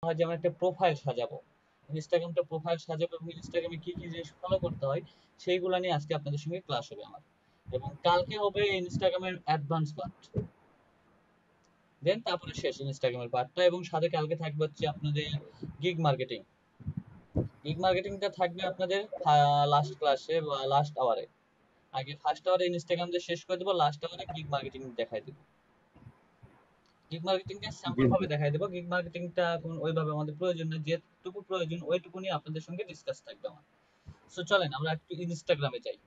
হয় যে আমরা একটা প্রোফাইল সাজাবো, ইনস্টাগ্রামটা প্রোফাইল সাজাবো এবং ইনস্টাগ্রামে কি কি জিনিস ফলো করতে হয় সেইগুলো নিয়ে আজকে আপনাদের সঙ্গে ক্লাস হবে আমার। এবং কালকে হবে ইনস্টাগ্রামের অ্যাডভান্স পার্ট, দেন তারপরে শেষ ইনস্টাগ্রামের পার্টটা। এবং সাথে কালকে থাকবে হচ্ছে আপনাদের গিগ মার্কেটিং। গিগ মার্কেটিংটা থাকবে আপনাদের লাস্ট ক্লাসে বা লাস্ট আওয়ারে। আগে ফার্স্ট আওয়ারে ইনস্টাগ্রাম দিয়ে শেষ করে দেবো, লাস্ট আওয়ারে গিগ মার্কেটিং দেখাই দেবো। গিগ মার্কেটিংটা জি স্যাম্পল জি। ভাবে দেখাই দেবো। গিগ মার্কেটিংটা এখন ওইভাবে আমাদের প্রয়োজন নেই, যেটুকু প্রয়োজন ওইটুকু নিয়ে আপনাদের সঙ্গে ডিসকাস থাকবে আমার। সো চলেন আমরা একটু ইনস্টাগ্রামে যাই।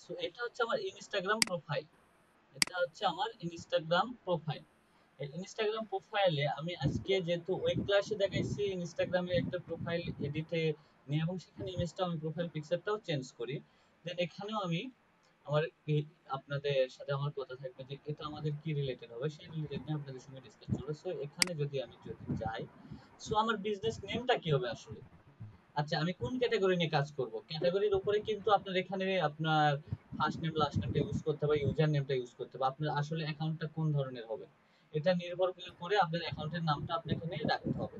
সো এটা হচ্ছে আমার ইনস্টাগ্রাম প্রোফাইল, এটা হচ্ছে আমার ইনস্টাগ্রাম প্রোফাইল। এই ইনস্টাগ্রাম প্রোফাইলে আমি আজকে যেহেতু ওই ক্লাসে দেখাইছি ইনস্টাগ্রামে একটা প্রোফাইল এডিটে নিয়ে এবং সেখানে ইমেজটা আমি প্রোফাইল পিকচারটাও চেঞ্জ করি, দেন এখানেও আমি আমার আপনাদের সাথে আমার কথা থাকবে যে এটা আমাদের কি রিলেটেড হবে সেই রিলেটেড নিয়ে আপনাদের সঙ্গে ডিসকাস করবো। সো এখানে যদি আমি যাই, সো আমার বিজনেস নেমটা কি হবে আসলে। আচ্ছা, আমি কোন ক্যাটাগরি নিয়ে কাজ করব ক্যাটাগরির উপরে কিন্তু আপনার এখানে আপনার ফার্স্ট নেম লাস্ট নেমটা ইউজ করতে হবে, ইউজার নেমটা ইউজ করতে হবে, আপনার আসলে অ্যাকাউন্টটা কোন ধরনের হবে এটা নির্ভর করে আপনার অ্যাকাউন্টের নামটা আপনি এখানে রাখতে হবে।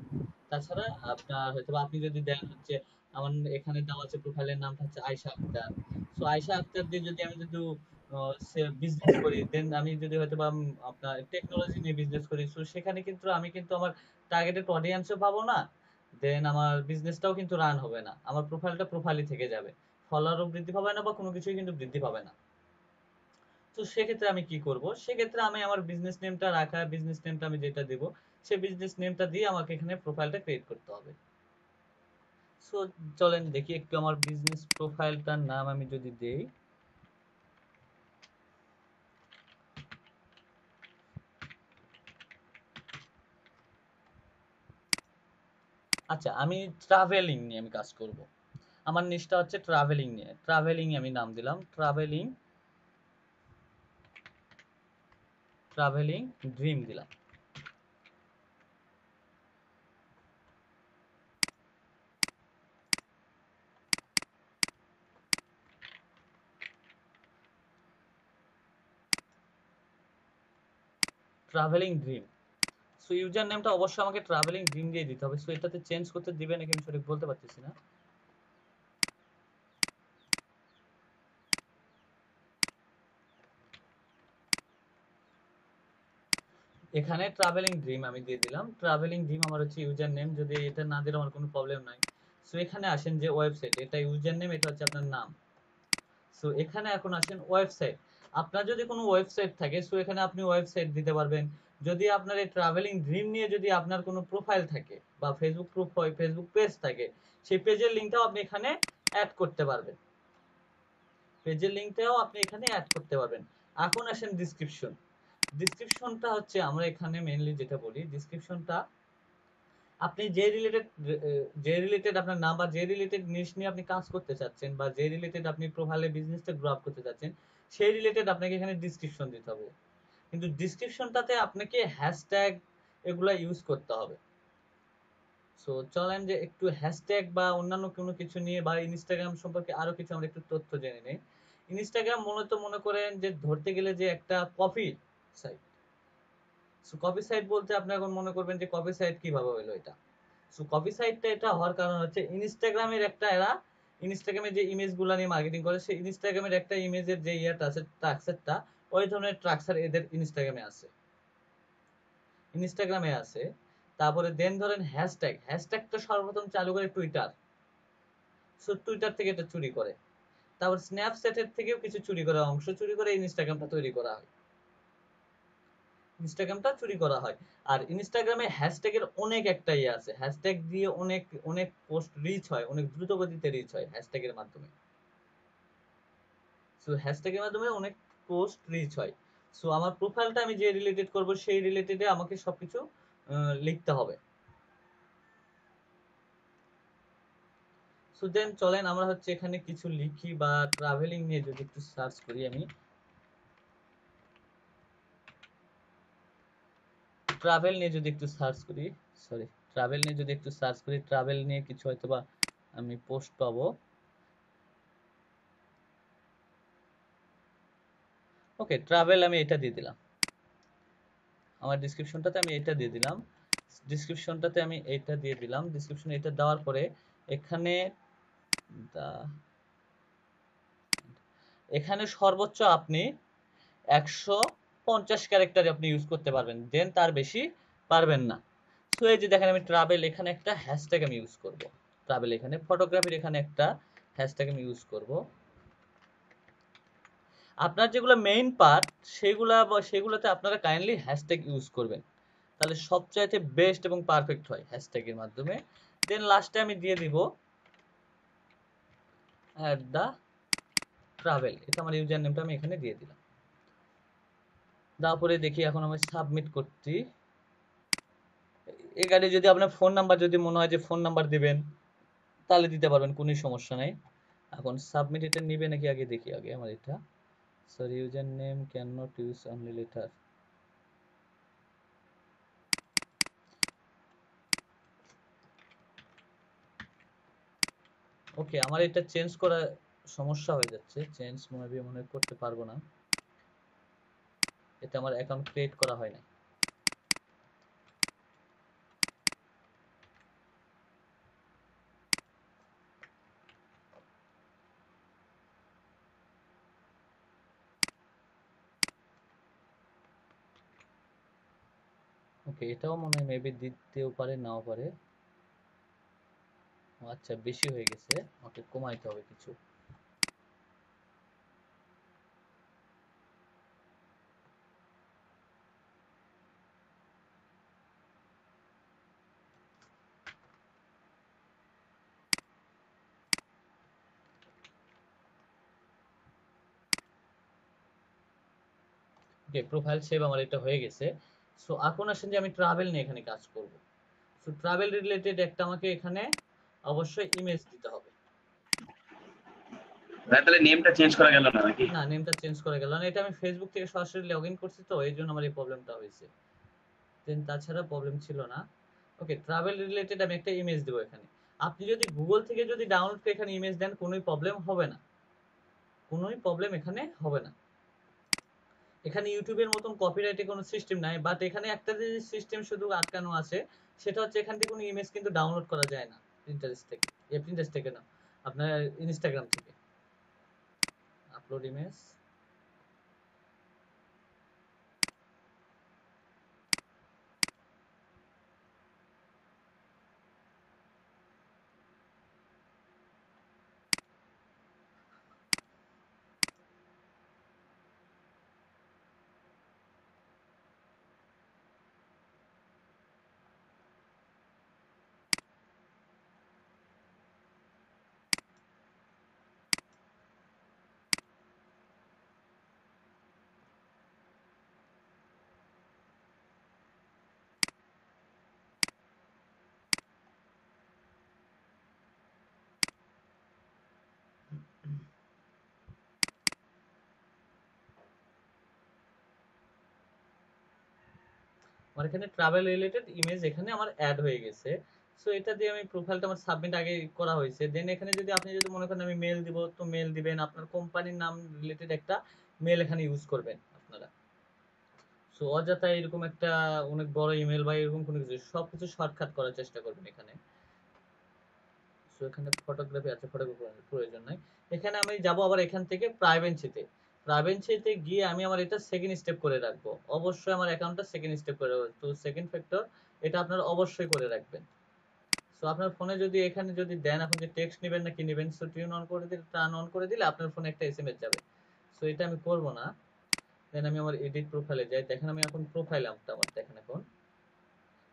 তাছাড়া আপনার হয়তো আপনি যদি দেন হচ্ছে আমার এখানে দেওয়া আছে প্রোফাইলের নামটা হচ্ছে আয়শা আক্তার। সো আয়শা আক্তার দিয়ে যদি আমি যদি বিজনেস করি, দেন আমি যদি হয়তো বা আপনার টেকনোলজি নিয়ে বিজনেস করি, সো সেখানে কিন্তু আমি কিন্তু আমার টার্গেটেড অডিয়েন্সও পাবো না, দেন আমার বিজনেসটাও কিন্তু রান হবে না, আমার প্রোফাইলটা প্রোফাইলই থেকে যাবে, ফলোয়ারও বৃদ্ধি পাবে না বা কোনো কিছুই কিন্তু বৃদ্ধি পাবে না। তো সেক্ষেত্রে আমি কি করব, সেক্ষেত্রে আমি আমার বিজনেস নেমটা রাখা, বিজনেস নেমটা আমি যেটা দেব সেই বিজনেস নেমটা দিয়ে আমাকে এখানে প্রোফাইলটা ক্রিয়েট করতে হবে। সো চলেন দেখি একটু আমার বিজনেস প্রোফাইলটার নাম আমি যদি দেই। আচ্ছা, আমি ট্রাভেলিং নিয়ে আমি কাজ করব, আমার নিশটা হচ্ছে ট্রাভেলিং নিয়ে, ট্রাভেলিং আমি নাম দিলাম ট্রাভেলিং, ট্রাভেলিং ড্রিম দিলাম। Travelling dream. সো ইউজার নেমটা অবশ্যই আমাকে ট্রাভেলিং ড্রিম দিয়ে দিতে হবে। সো এটাতে চেঞ্জ করতে দিবে নাকি আমি সঠিক বলতে পারতেছি না। এখানে ট্রাভেলিং ড্রিম আমি দিয়ে দিলাম, ট্রাভেলিং ড্রিম আমার হচ্ছে ইউজার নেম, যদি এটা না দিলে আমার কোনো প্রবলেম নাই। সো এখানে আসেন যে ওয়েবসাইট, এটা ইউজার নেম, এটা হচ্ছে আপনার নাম। সো এখানে এখন আসেন ওয়েবসাইট, আপনার যদি কোনো ওয়েবসাইট থাকে সো এখানে আপনি ওয়েবসাইট দিতে পারবেন। যদি আপনার এই ট্রাভেলিং ড্রিম নিয়ে যদি আপনার কোনো প্রোফাইল থাকে বা ফেসবুক প্রোফাইল ফেসবুক পেজ থাকে, সেই পেজের লিঙ্কটাও আপনি এখানে অ্যাড করতে পারবেন, পেজের লিঙ্কটাও আপনি এখানে অ্যাড করতে পারবেন। এখন আসেন ডিসক্রিপশন। ডিসক্রিপশনটা হচ্ছে আমরা এখানে মেইনলি যেটা বলি, ডিসক্রিপশনটা আপনি যে রিলেটেড আপনার নাম বা যে রিলেটেড নিশ নিয়ে আপনি কাজ করতে চাচ্ছেন বা যে রিলেটেড আপনি প্রোফাইলে বিজনেসটা গ্রো আপ করতে চাচ্ছেন সেই রিলেটেড আপনাকে এখানে ডিসক্রিপশন দিতে হবে। কিন্তু ডিসক্রিপশনটাতে আপনাকে হ্যাশট্যাগ এগুলা ইউজ করতে হবে। সো চলেন যে একটু হ্যাশট্যাগ বা অন্যান্য কোনো কিছু নিয়ে বা ইনস্টাগ্রাম সম্পর্কে আরো কিছু আমরা একটু তথ্য জেনে নেই। ইনস্টাগ্রাম মূলত মনে করেন যে ধরতে গেলে যে একটা copy site. So copy site বলতে আপনি এখন মনে করবেন যে কপি সাইট কিভাবে হলো এটা। সো কপি সাইটটা এটা হওয়ার কারণ হচ্ছে ইনস্টাগ্রামের একটা এরা ইনস্টাগ্রামে যে ইমেজ গুলা নিয়ে মার্কেটিং করে সেই ইনস্টাগ্রামের একটা ইমেজের যে ইয়েটা আছে স্ট্রাকচারটা, ওই ধরনের স্ট্রাকচার এদের ইনস্টাগ্রামে আছে। তারপরে দেন ধরেন হ্যাশট্যাগ, হ্যাশট্যাগটা সর্বপ্রথম চালু করে টুইটার। সো টুইটার থেকে এটা চুরি করে। তারপর স্ন্যাপচ্যাটের থেকেও কিছু চুরি করা অংশ চুরি করে ইনস্টাগ্রামটা তৈরি করা হয়, ইনস্টাগ্রামটা চুরি করা হয়। আর ইনস্টাগ্রামে হ্যাশট্যাগের অনেক একটা ইয়ে আছে, হ্যাশট্যাগ দিয়ে অনেক অনেক পোস্ট রিচ হয়, অনেক দ্রুত গতিতে রিচ হয় হ্যাশট্যাগের মাধ্যমে। সো হ্যাশট্যাগের মাধ্যমে অনেক পোস্ট রিচ হয়। সো আমার প্রোফাইলটা আমি যে রিলেটেড করব সেই রিলেটেডে আমাকে সবকিছু লিখতে হবে। সো দেন চলেন আমরা হচ্ছে এখানে কিছু লিখি, বা ট্রাভেলিং নিয়ে যদি একটু সার্চ করি, আমি ট্রাভেল নিয়ে যদি একটু সার্চ করি, সরি, ট্রাভেল নিয়ে যদি একটু সার্চ করি, ট্রাভেল নিয়ে কিছু হয়তোবা আমি পোস্ট পাবো। ওকে, ট্রাভেল আমি এটা দিয়ে দিলাম, আমার ডেসক্রিপশনটাতে আমি এটা দিয়ে দিলাম, ডেসক্রিপশনটাতে আমি এটা দিয়ে দিলাম, ডেসক্রিপশনে এটা দেওয়ার পরে এখানে এখানে সর্বোচ্চ আপনি 150 ক্যারেক্টার আপনি ইউজ করতে পারবেন, দেন তার বেশি পারবেন না। সো এই যে দেখেন আমি ট্রাভেল এখানে একটা হ্যাশট্যাগ আমি ইউজ করব, ট্রাভেল এখানে ফটোগ্রাফির এখানে একটা হ্যাশট্যাগ আমি ইউজ করব। আপনার যেগুলো মেইন পার্ট সেগুলোতে আপনারা কাইন্ডলি হ্যাশট্যাগ ইউজ করবেন, তাহলে সবচাইতে বেস্ট এবং পারফেক্ট হয় হ্যাশট্যাগের মাধ্যমে। দেন লাস্টে আমি দিয়ে দিব অ্যাট দা ট্রাভেল, এটা আমার ইউজার নেমটা আমি এখানে দিয়ে দিলাম। তারপরে দেখি এখন আমি সাবমিট করছি। এখানে যদি আপনার ফোন নাম্বার যদি মনে হয় যে ফোন নাম্বার দিবেন তাহলে দিতে পারবেন, কোনো সমস্যা নাই। এখন সাবমিট এটা নিবে নাকি আগে দেখি, আগে আমার এটা, sorry user name can not use only letter. Okay, আমার এটা চেঞ্জ করা সমস্যা হয়ে যাচ্ছে, চেঞ্জ মনে হয় করতে পারবো না, এটা আমার অ্যাকাউন্ট ক্রিয়েট করা হয় না। ওকে, এটাও মনে হয় মেবি দিতেও পারে নাও পারে। আচ্ছা, বেশি হয়ে গেছে, ওকে কমাইতে হবে কিছু। ওকে, প্রোফাইল সেভ আমার এটা হয়ে গেছে। সো এখন আসেন যে আমি ট্রাভেল নিয়ে এখানে কাজ করব। সো ট্রাভেল রিলেটেড একটা আমাকে এখানে অবশ্যই ইমেজ দিতে হবে। ভাই তাহলে নেমটা চেঞ্জ করা গেল না নাকি? না, নেমটা চেঞ্জ করা গেল না, এটা আমি ফেসবুক থেকে সরাসরি লগ ইন করছি, তো এই জন্য আমার এই প্রবলেমটা হয়েছে, দেন তাছাড়া প্রবলেম ছিল না। ওকে, ট্রাভেল রিলেটেড আমি একটা ইমেজ দেবো এখানে। আপনি যদি গুগল থেকে যদি ডাউনলোড করে এখানে ইমেজ দেন কোনোই প্রবলেম হবে না, কোনোই প্রবলেম এখানে হবে না। এখানে ইউটিউবের মতন কপিরাইটে কোনো সিস্টেম নাই, বাট এখানে একটা যে সিস্টেম শুধু আটকানো আছে, সেটা হচ্ছে এখান থেকে কোনো ইমেজ কিন্তু ডাউনলোড করা যায় না প্রিন্টারেস্ট থেকে, প্রিন্টারেস্ট থেকে না, আপনার ইনস্টাগ্রাম থেকে। আপলোড ইমেজ, আমার এখানে ট্রাভেল রিলেটেড ইমেজ এখানে আমার অ্যাড হয়ে গেছে। সো এটা দিয়ে আমি প্রোফাইলটা আমার সাবমিট আগে করা হয়েছে, দেন এখানে যদি আপনি যদি মনে করেন আমি মেল দিব, তো মেল দিবেন, আপনার কোম্পানির নাম রিলেটেড একটা মেল এখানে ইউজ করবেন আপনারা। সো অযথা এরকম একটা অনেক বড় ইমেল বা এরকম কোনো কিছু, সবকিছু শর্টকাট করার চেষ্টা করবেন এখানে। সো এখানে ফটোগ্রাফি আছে, ফটোগ্রাফি প্রয়োজন নাই। এখানে আমি যাব আবার এখান থেকে প্রাইভেন্সিতে, প্রাইভেন্সিতে গিয়ে আমি আমার এটা সেকেন্ড স্টেপ করে রাখবো, অবশ্যই আমার অ্যাকাউন্টটা সেকেন্ড স্টেপ করে রাখবো, তো সেকেন্ড ফ্যাক্টর এটা আপনারা অবশ্যই করে রাখবেন। সো আপনার ফোনে যদি এখানে যদি দেন এখন যে টেক্সট নেবেন নাকি নেবেন, সো টিউন অন করে দিলে, টার্ন অন করে দিলে আপনার ফোনে একটা এসএমএস যাবে। সো এটা আমি করব না, দেন আমি আমার এডিট প্রোফাইলে যাই, দেখেন আমি এখন প্রোফাইল আমার দেখেন এখন,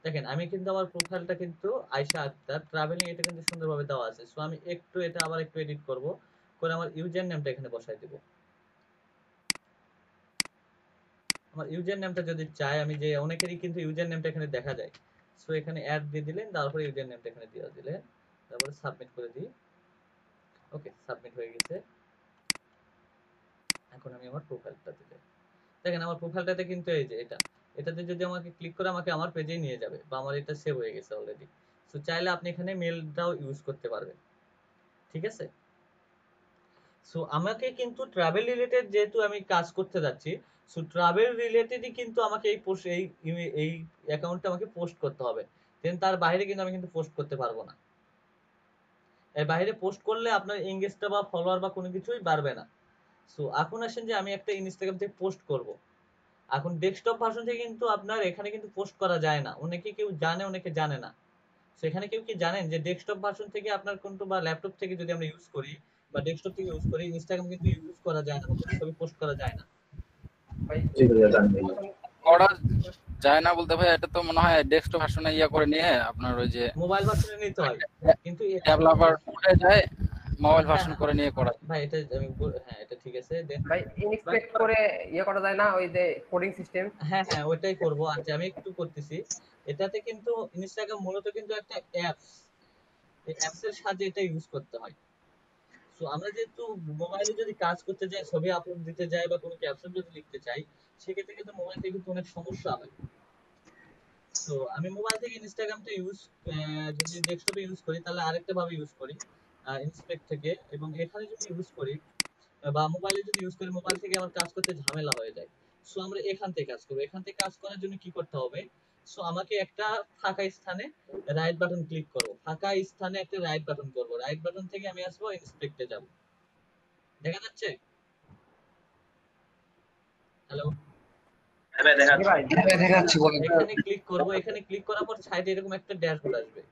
দেখেন আমি কিন্তু আমার প্রোফাইলটা কিন্তু আয়শা আক্তার ট্রাভেলিং এটা কিন্তু সুন্দরভাবে দেওয়া আছে। সো আমি একটু এটা আবার একটু এডিট করব, করে আমার ইউজার নেমটা এখানে বসাই দেব। আমার ইউজার নেমটা যদি চাই, আমি যে অনেকেরই কিন্তু ইউজার নেমটা এখানে দেখা যায়। সো এখানে অ্যাড দিয়ে দিলেন, তারপরে ইউজার নেমটা এখানে দিয়ে দিলেন, তারপরে সাবমিট করে দিই। ওকে, সাবমিট হয়ে গেছে। এখন আমি আমার প্রোফাইলটাতে যাই। দেখেন আমার প্রোফাইলটাতে কিন্তু এই যে এটাতে যদি আমাকে ক্লিক করে আমাকে আমার পেজেই নিয়ে যাবে, বা আমার এটা সেভ হয়ে গেছে অলরেডি। সো চাইলে আপনি এখানে মেলটাও ইউজ করতে পারবেন। ঠিক আছে? সো আমাকে কিন্তু ট্রাভেল রিলেটেড যেহেতু আমি কাজ করতে যাচ্ছি, সো ট্রাভেল রিলেটেডই কিন্তু আমাকে এই পোস্ট এই অ্যাকাউন্টটা আমাকে পোস্ট করতে হবে। দেন তার বাইরে কিন্তু আমি কিন্তু পোস্ট করতে পারবো না। এর বাইরে পোস্ট করলে আপনার এঙ্গেজটা বা ফলোয়ার বা কোনো কিছুই বাড়বে না। সো এখন আসেন যে আমি একটা ইনস্টাগ্রাম থেকে পোস্ট করব। এখন ডেস্কটপ ভার্সন থেকে কিন্তু আপনার এখানে কিন্তু পোস্ট করা যায় না। অনেকে কেউ জানে, অনেকে জানে না। সেখানে কেউ কি জানেন যে ডেস্কটপ ভার্সন থেকে আপনার কিন্তু, বা ল্যাপটপ থেকে যদি আমরা ইউজ করি বা ডেস্কটপ থেকে ইউজ করি, ইনস্টাগ্রাম কিন্তু ইউজ করা যায় না, বা কোনো ছবি পোস্ট করা যায় না। জি ভাইয়া জানি ভাইয়া। করা যায় না বলতে ভাই, এটা তো মনে হয় ডেস্কটপ ভার্সনে ইয়া করে নিয়ে আপনার ওই যে মোবাইল ভার্সনে নিতে হয়, কিন্তু ডেভেলপার উঠে যায় মোবাইল হ্যাঁ ভার্সন করে নিয়ে করা। ভাই এটা হ্যাঁ এটা ঠিক আছে। দেন ভাই ইনস্পেক্ট করে ইয়ে করা যায় না ওই যে কোডিং সিস্টেম? হ্যাঁ হ্যাঁ ওইটাই করব। আচ্ছা আমি একটু করতেছি। এটাতে কিন্তু ইনস্টাগ্রাম মূলত কিন্তু একটা অ্যাপস, এই অ্যাপস এর সাহায্যে এটা ইউজ করতে হয়। সো আমরা যেহেতু মোবাইলে যদি কাজ করতে যাই, ছবি আপলোড দিতে যাই, বা কোনো ক্যাপশন যদি লিখতে চাই, সেক্ষেত্রে কিন্তু মোবাইল থেকে কিন্তু অনেক সমস্যা হয়। তো আমি মোবাইল থেকে ইনস্টাগ্রামটা যদি ডেস্কটপে ইউজ করি, তাহলে আরেকটা ভাবে ইউজ করি, ইন্সপেক্ট থেকে। এবং এখানে যদি ইউজ করি বা মোবাইলে যদি ইউজ করি, মোবাইল থেকে আমার কাজ করতে ঝামেলা হয়ে যায়। সো আমরা এখান থেকে কাজ করবো। এখান থেকে কাজ করার জন্য কি করতে হবে? সো আমাকে একটা ফাঁকা স্থানে রাইট বাটন ক্লিক করব, ফাঁকা স্থানে একটা রাইট বাটন করব, রাইট বাটন থেকে আমি আসবো ইন্সপেক্টে যাব। দেখা যাচ্ছে? হ্যালো? হ্যাঁ ভাই জি দেখাচ্ছে। ভাই। এখানে ক্লিক করব, এখানে ক্লিক করার পর সাইডে এরকম একটা ড্যাশবোর্ড আসবে,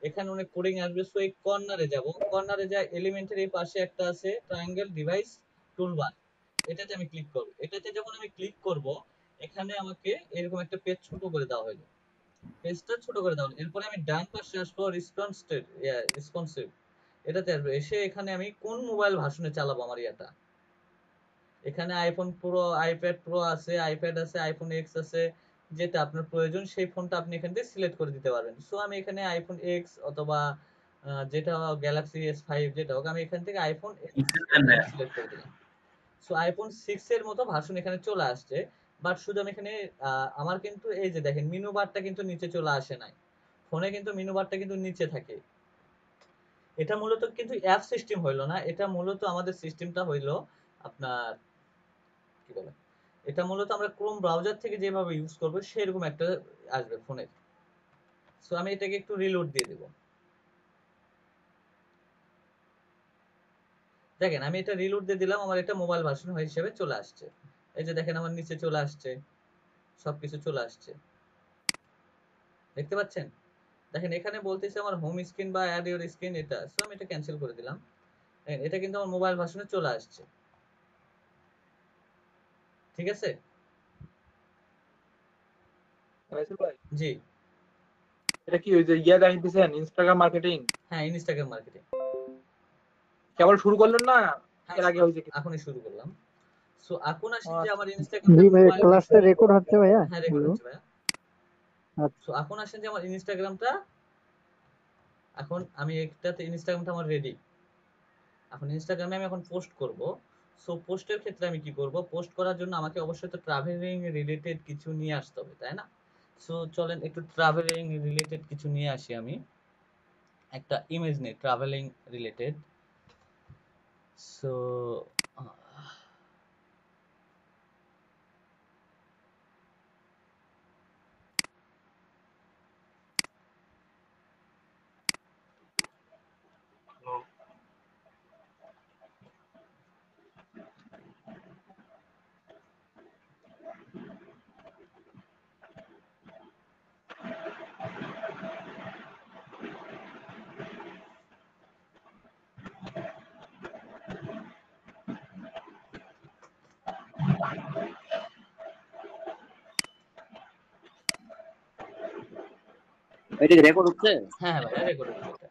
এখানে অনেক কোডিং আসবে। সো এই কর্নারে যাব, কর্নারে যা এলিমেন্টের এই পাশে একটা আছে ট্রায়াঙ্গেল ডিভাইস টুলবার, এটাতে আমি ক্লিক করব। এটাতে যখন আমি ক্লিক করব, এখানে আমাকে এরকম একটা পেজ ছোট করে দেওয়া হলো, পেজটা ছোট করে দেওয়া হলো। এরপরে আমি ডান পাশে আসবো রেসপন্সিভ, এটাতে আসবো। এসে এখানে আমি কোন মোবাইল ভার্সনে চালাবো আমার ইয়াটা, এখানে আইফোন প্রো, আইপ্যাড প্রো আছে, আইপ্যাড আছে, আইফোন এক্স আছে, যেটা আপনার প্রয়োজন সেই ফোনটা আপনি এখান থেকে সিলেক্ট করে দিতে পারবেন। সো আমি এখানে আইফোন এক্স অথবা যেটা গ্যালাক্সি এস ফাইভ, যেটা হোক, আমি এখান থেকে আইফোন সিলেক্ট করে দিলাম। সো আইফোন সিক্স এর মতো ভার্সন এখানে চলে আসছে। বাট শুধু আমি এখানে আমার কিন্তু এই যে দেখেন মেনু বারটা কিন্তু নিচে চলে আসে নাই, ফোনে কিন্তু মেনু বারটা কিন্তু নিচে থাকে। এটা মূলত কিন্তু অ্যাপ সিস্টেম হইলো না, এটা মূলত আমাদের সিস্টেমটা হইলো আপনার কি বলে, এটা মূলত আমরা ক্রোম ব্রাউজার থেকে যেভাবে ইউজ করব সেরকম একটা আসবে ফোনের। সো আমি এটাকে একটু রিলোড দিয়ে দেব। দেখেন আমি এটা রিলোড দিয়ে দিলাম, আমার এটা মোবাইল ভার্সন হিসেবে চলে আসছে। এই যে দেখেন আমার নিচে চলে আসছে, সবকিছু চলে আসছে, দেখতে পাচ্ছেন? দেখেন এখানে বলতেছে আমার হোম স্ক্রিন বা অ্যাড ইওর স্ক্রিন, এটা। সো আমি এটা ক্যান্সেল করে দিলাম। এটা কিন্তু আমার মোবাইল ভার্সনে চলে আসছে। ঠিক আছে? রাইসুল ভাই, জি। এটা কি ওই যে ইয়া দেখাইতেছেন ইনস্টাগ্রাম মার্কেটিং? হ্যাঁ, ইনস্টাগ্রাম মার্কেটিং। কেবল শুরু করলেন না হ্যাঁ, এর আগে হয়েছে কি? এখনই শুরু করলাম। সো এখন আসি যে আচ্ছা। আমার ইনস্টাগ্রামটা জি ভাইয়া, মোবাইল ক্লাসটা ভার্সনে। রেকর্ড হচ্ছে ভাইয়া? হ্যাঁ, রেকর্ড হ্যালো। হচ্ছে ভাইয়া। আচ্ছা। সো এখন আসেন যে আমার ইনস্টাগ্রামটা, এখন আমি একটাতে ইনস্টাগ্রামটা আমার রেডি। এখন ইনস্টাগ্রামে আমি এখন পোস্ট করব। সো পোস্টের ক্ষেত্রে আমি কি করব? পোস্ট করার জন্য আমাকে অবশ্যই তো ট্রাভেলিং রিলেটেড কিছু নিয়ে আসতে হবে, তাই না? সো চলেন একটু ট্রাভেলিং রিলেটেড কিছু নিয়ে আসি আমি। একটা ইমেজ নেই ট্রাভেলিং রিলেটেড। সো এটা কি রেকর্ড হচ্ছে? হ্যাঁ হ্যাঁ ভাইয়া, রেকর্ড হচ্ছে এটা।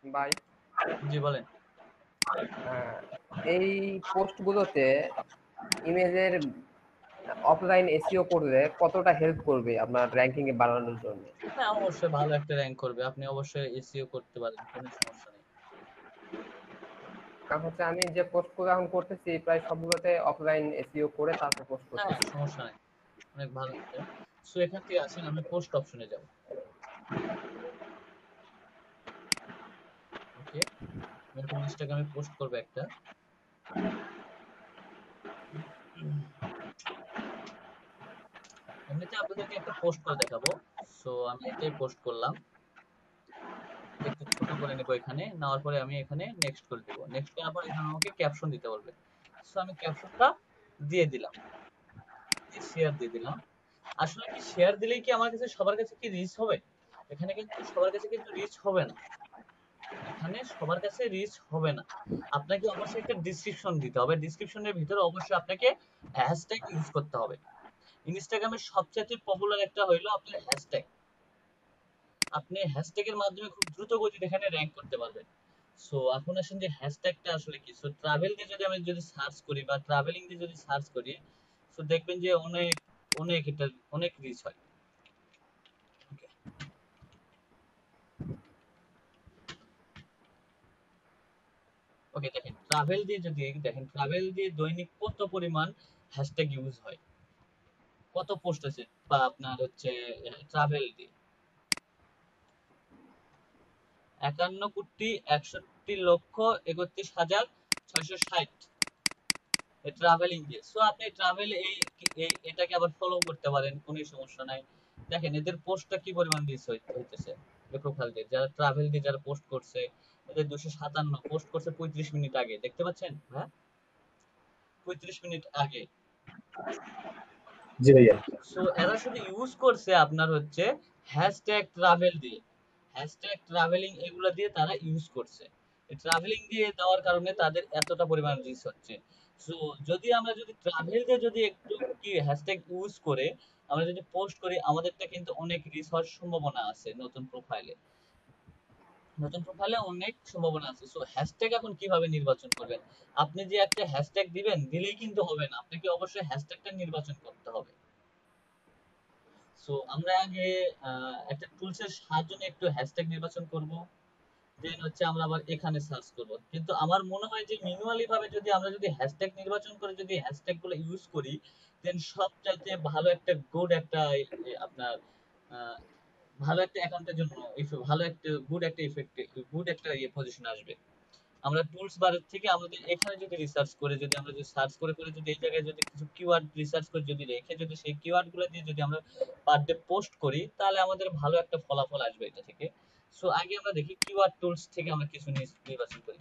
ভাই জি বলেন। এই পোস্টগুলোতে ইমেজের অফলাইন এসইও করলে কতটা হেল্প করবে আপনার র্যাঙ্কিং এ বাড়ানোর জন্য? হ্যাঁ, অবশ্যই ভালো একটা র্যাঙ্ক করবে, আপনি অবশ্যই এসইও করতে পারেন, কোনো সমস্যা নেই। কারণ হচ্ছে আমি যে পোস্টগুলো এখন করতেছি প্রায় সবগুলোতে অফলাইন এসইও করে তারপর পোস্ট হ্যাঁ করতেছি। সমস্যা নেই, অনেক ভালো একটা। সো এখান থেকে আসেন আমি পোস্ট অপশনে যাব। ওকে, আমি এখন ইনস্টাগ্রামে পোস্ট করব একটা। এমনিতে আপনাদেরকে একটা পোস্ট করে দেখাবো। সো আমি এটাই পোস্ট করলাম, একটু ছোট করে নেব, এখানে নেওয়ার পরে আমি এখানে নেক্সট করে দেব। নেক্সট করার পর এখানে আমাকে ক্যাপশন দিতে বলবে। সো আমি ক্যাপশনটা দিয়ে দিলাম, শেয়ার দিয়ে দিলাম। আসলে কি শেয়ার দিলেই কি আমার কাছে সবার কাছে কি রিচ হবে? এখানে কিন্তু সবার কাছে কিন্তু রিচ হবে না, এখানে সবার কাছে রিচ হবে না। আপনাকে অবশ্যই একটা ডেসক্রিপশন দিতে হবে, ডেসক্রিপশনের ভিতরে অবশ্যই আপনাকে হ্যাশট্যাগ ইউজ করতে হবে। ইনস্টাগ্রামের সবচেয়ে পপুলার একটা হইলো আপনার হ্যাশট্যাগ। আপনি হ্যাশট্যাগের মাধ্যমে খুব দ্রুত গতিতে এখানে র‍্যাঙ্ক করতে পারবেন। সো এখন আসেন যে হ্যাশট্যাগটা আসলে কি। সো ট্রাভেল দিয়ে যদি আমি সার্চ করি বা ট্রাভেলিং দিয়ে যদি সার্চ করি, সো দেখবেন যে অনেক অনেক এটা অনেক রিচ হয়। ওকে, ওকে দেখেন ট্রাভেল দিয়ে যদি দেখেন, ট্রাভেল দিয়ে দৈনিক কত পরিমাণ হ্যাশট্যাগ ইউজ হয়, কত পোস্ট আছে বা আপনার হচ্ছে ট্রাভেল দিয়ে 51,61,31,660 ট্রাভেলিং দিয়ে। সো আপনি ট্রাভেল এটাকে আবার ফলো করতে পারেন, কোনো সমস্যা নাই। দেখেন এদের পোস্টটা কি পরিমাণ রিচ হইতেছে, প্রোফাইল দিয়ে যারা ট্রাভেল দিয়ে যারা পোস্ট করছে, এদের 257 পোস্ট করছে 35 মিনিট আগে, দেখতে পাচ্ছেন? হ্যাঁ 35 মিনিট আগে। জি ভাইয়া। সো এরা শুধু ইউজ করছে আপনার হচ্ছে হ্যাশট্যাগ ট্রাভেল দিয়ে, হ্যাশট্যাগ ট্রাভেলিং এগুলো দিয়ে তারা ইউজ করছে। ট্রাভেলিং দিয়ে দেওয়ার কারণে তাদের এতটা পরিমাণ রিচ হচ্ছে। সো যদি আমরা যদি ট্রাভেল দিয়ে যদি একটু কি হ্যাশট্যাগ ইউজ করে আমরা যদি পোস্ট করি, আমাদেরটা কিন্তু অনেক রিচ হওয়ার সম্ভাবনা আছে। নতুন প্রোফাইলে অনেক সম্ভাবনা আছে। সো হ্যাশট্যাগ এখন কিভাবে নির্বাচন করবেন? আপনি যে একটা হ্যাশট্যাগ দিবেন দিলেই কিন্তু হবে না, আপনাকে অবশ্যই হ্যাশট্যাগটা নির্বাচন করতে হবে। সো আমরা আগে একটা টুলসের সাহায্য নিয়ে একটু হ্যাশট্যাগ নির্বাচন করব, দেন হচ্ছে আমরা আবার এখানে সার্চ করব। কিন্তু আমার মনে হয় যে ম্যানুয়ালি ভাবে যদি আমরা যদি হ্যাশট্যাগ নির্বাচন করে যদি হ্যাশট্যাগ গুলো ইউজ করি, দেন সবচাইতে ভালো একটা গুড একটা আপনার আহ, ভালো একটা অ্যাকাউন্টের জন্য ভালো একটা গুড একটা পজিশন আসবে। আমরা টুলস বার থেকে আমাদের এখানে যদি রিসার্চ করে যদি আমরা যদি সার্চ করে করে যদি এই জায়গায় যদি কিছু কিওয়ার্ড রিসার্চ করে যদি রেখে যদি সেই কিওয়ার্ড গুলো দিয়ে যদি আমরা পার ডে পোস্ট করি, তাহলে আমাদের ভালো একটা ফলাফল আসবে এটা থেকে। সো আগে আমরা দেখি কিওয়ার্ড টুলস থেকে আমরা কিছু নির্বাচন করি।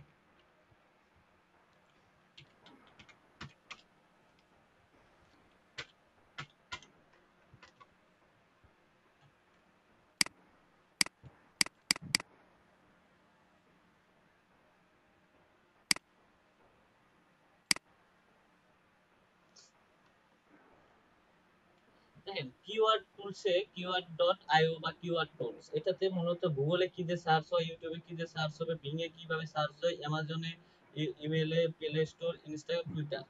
দেখেন কিওয়ার্ড টুলসে কিওয়ার্ড ডট আইও বা কিওয়ার্ড টুলস, এটাতে মূলত গুগলে কি দিয়ে সার্চ হয়, ইউটিউবে কি দিয়ে সার্চ হবে, বিং এ কিভাবে সার্চ হয়, অ্যামাজনে, ইমেইলে, প্লে স্টোর, ইনস্টাগ্রাম, টুইটার,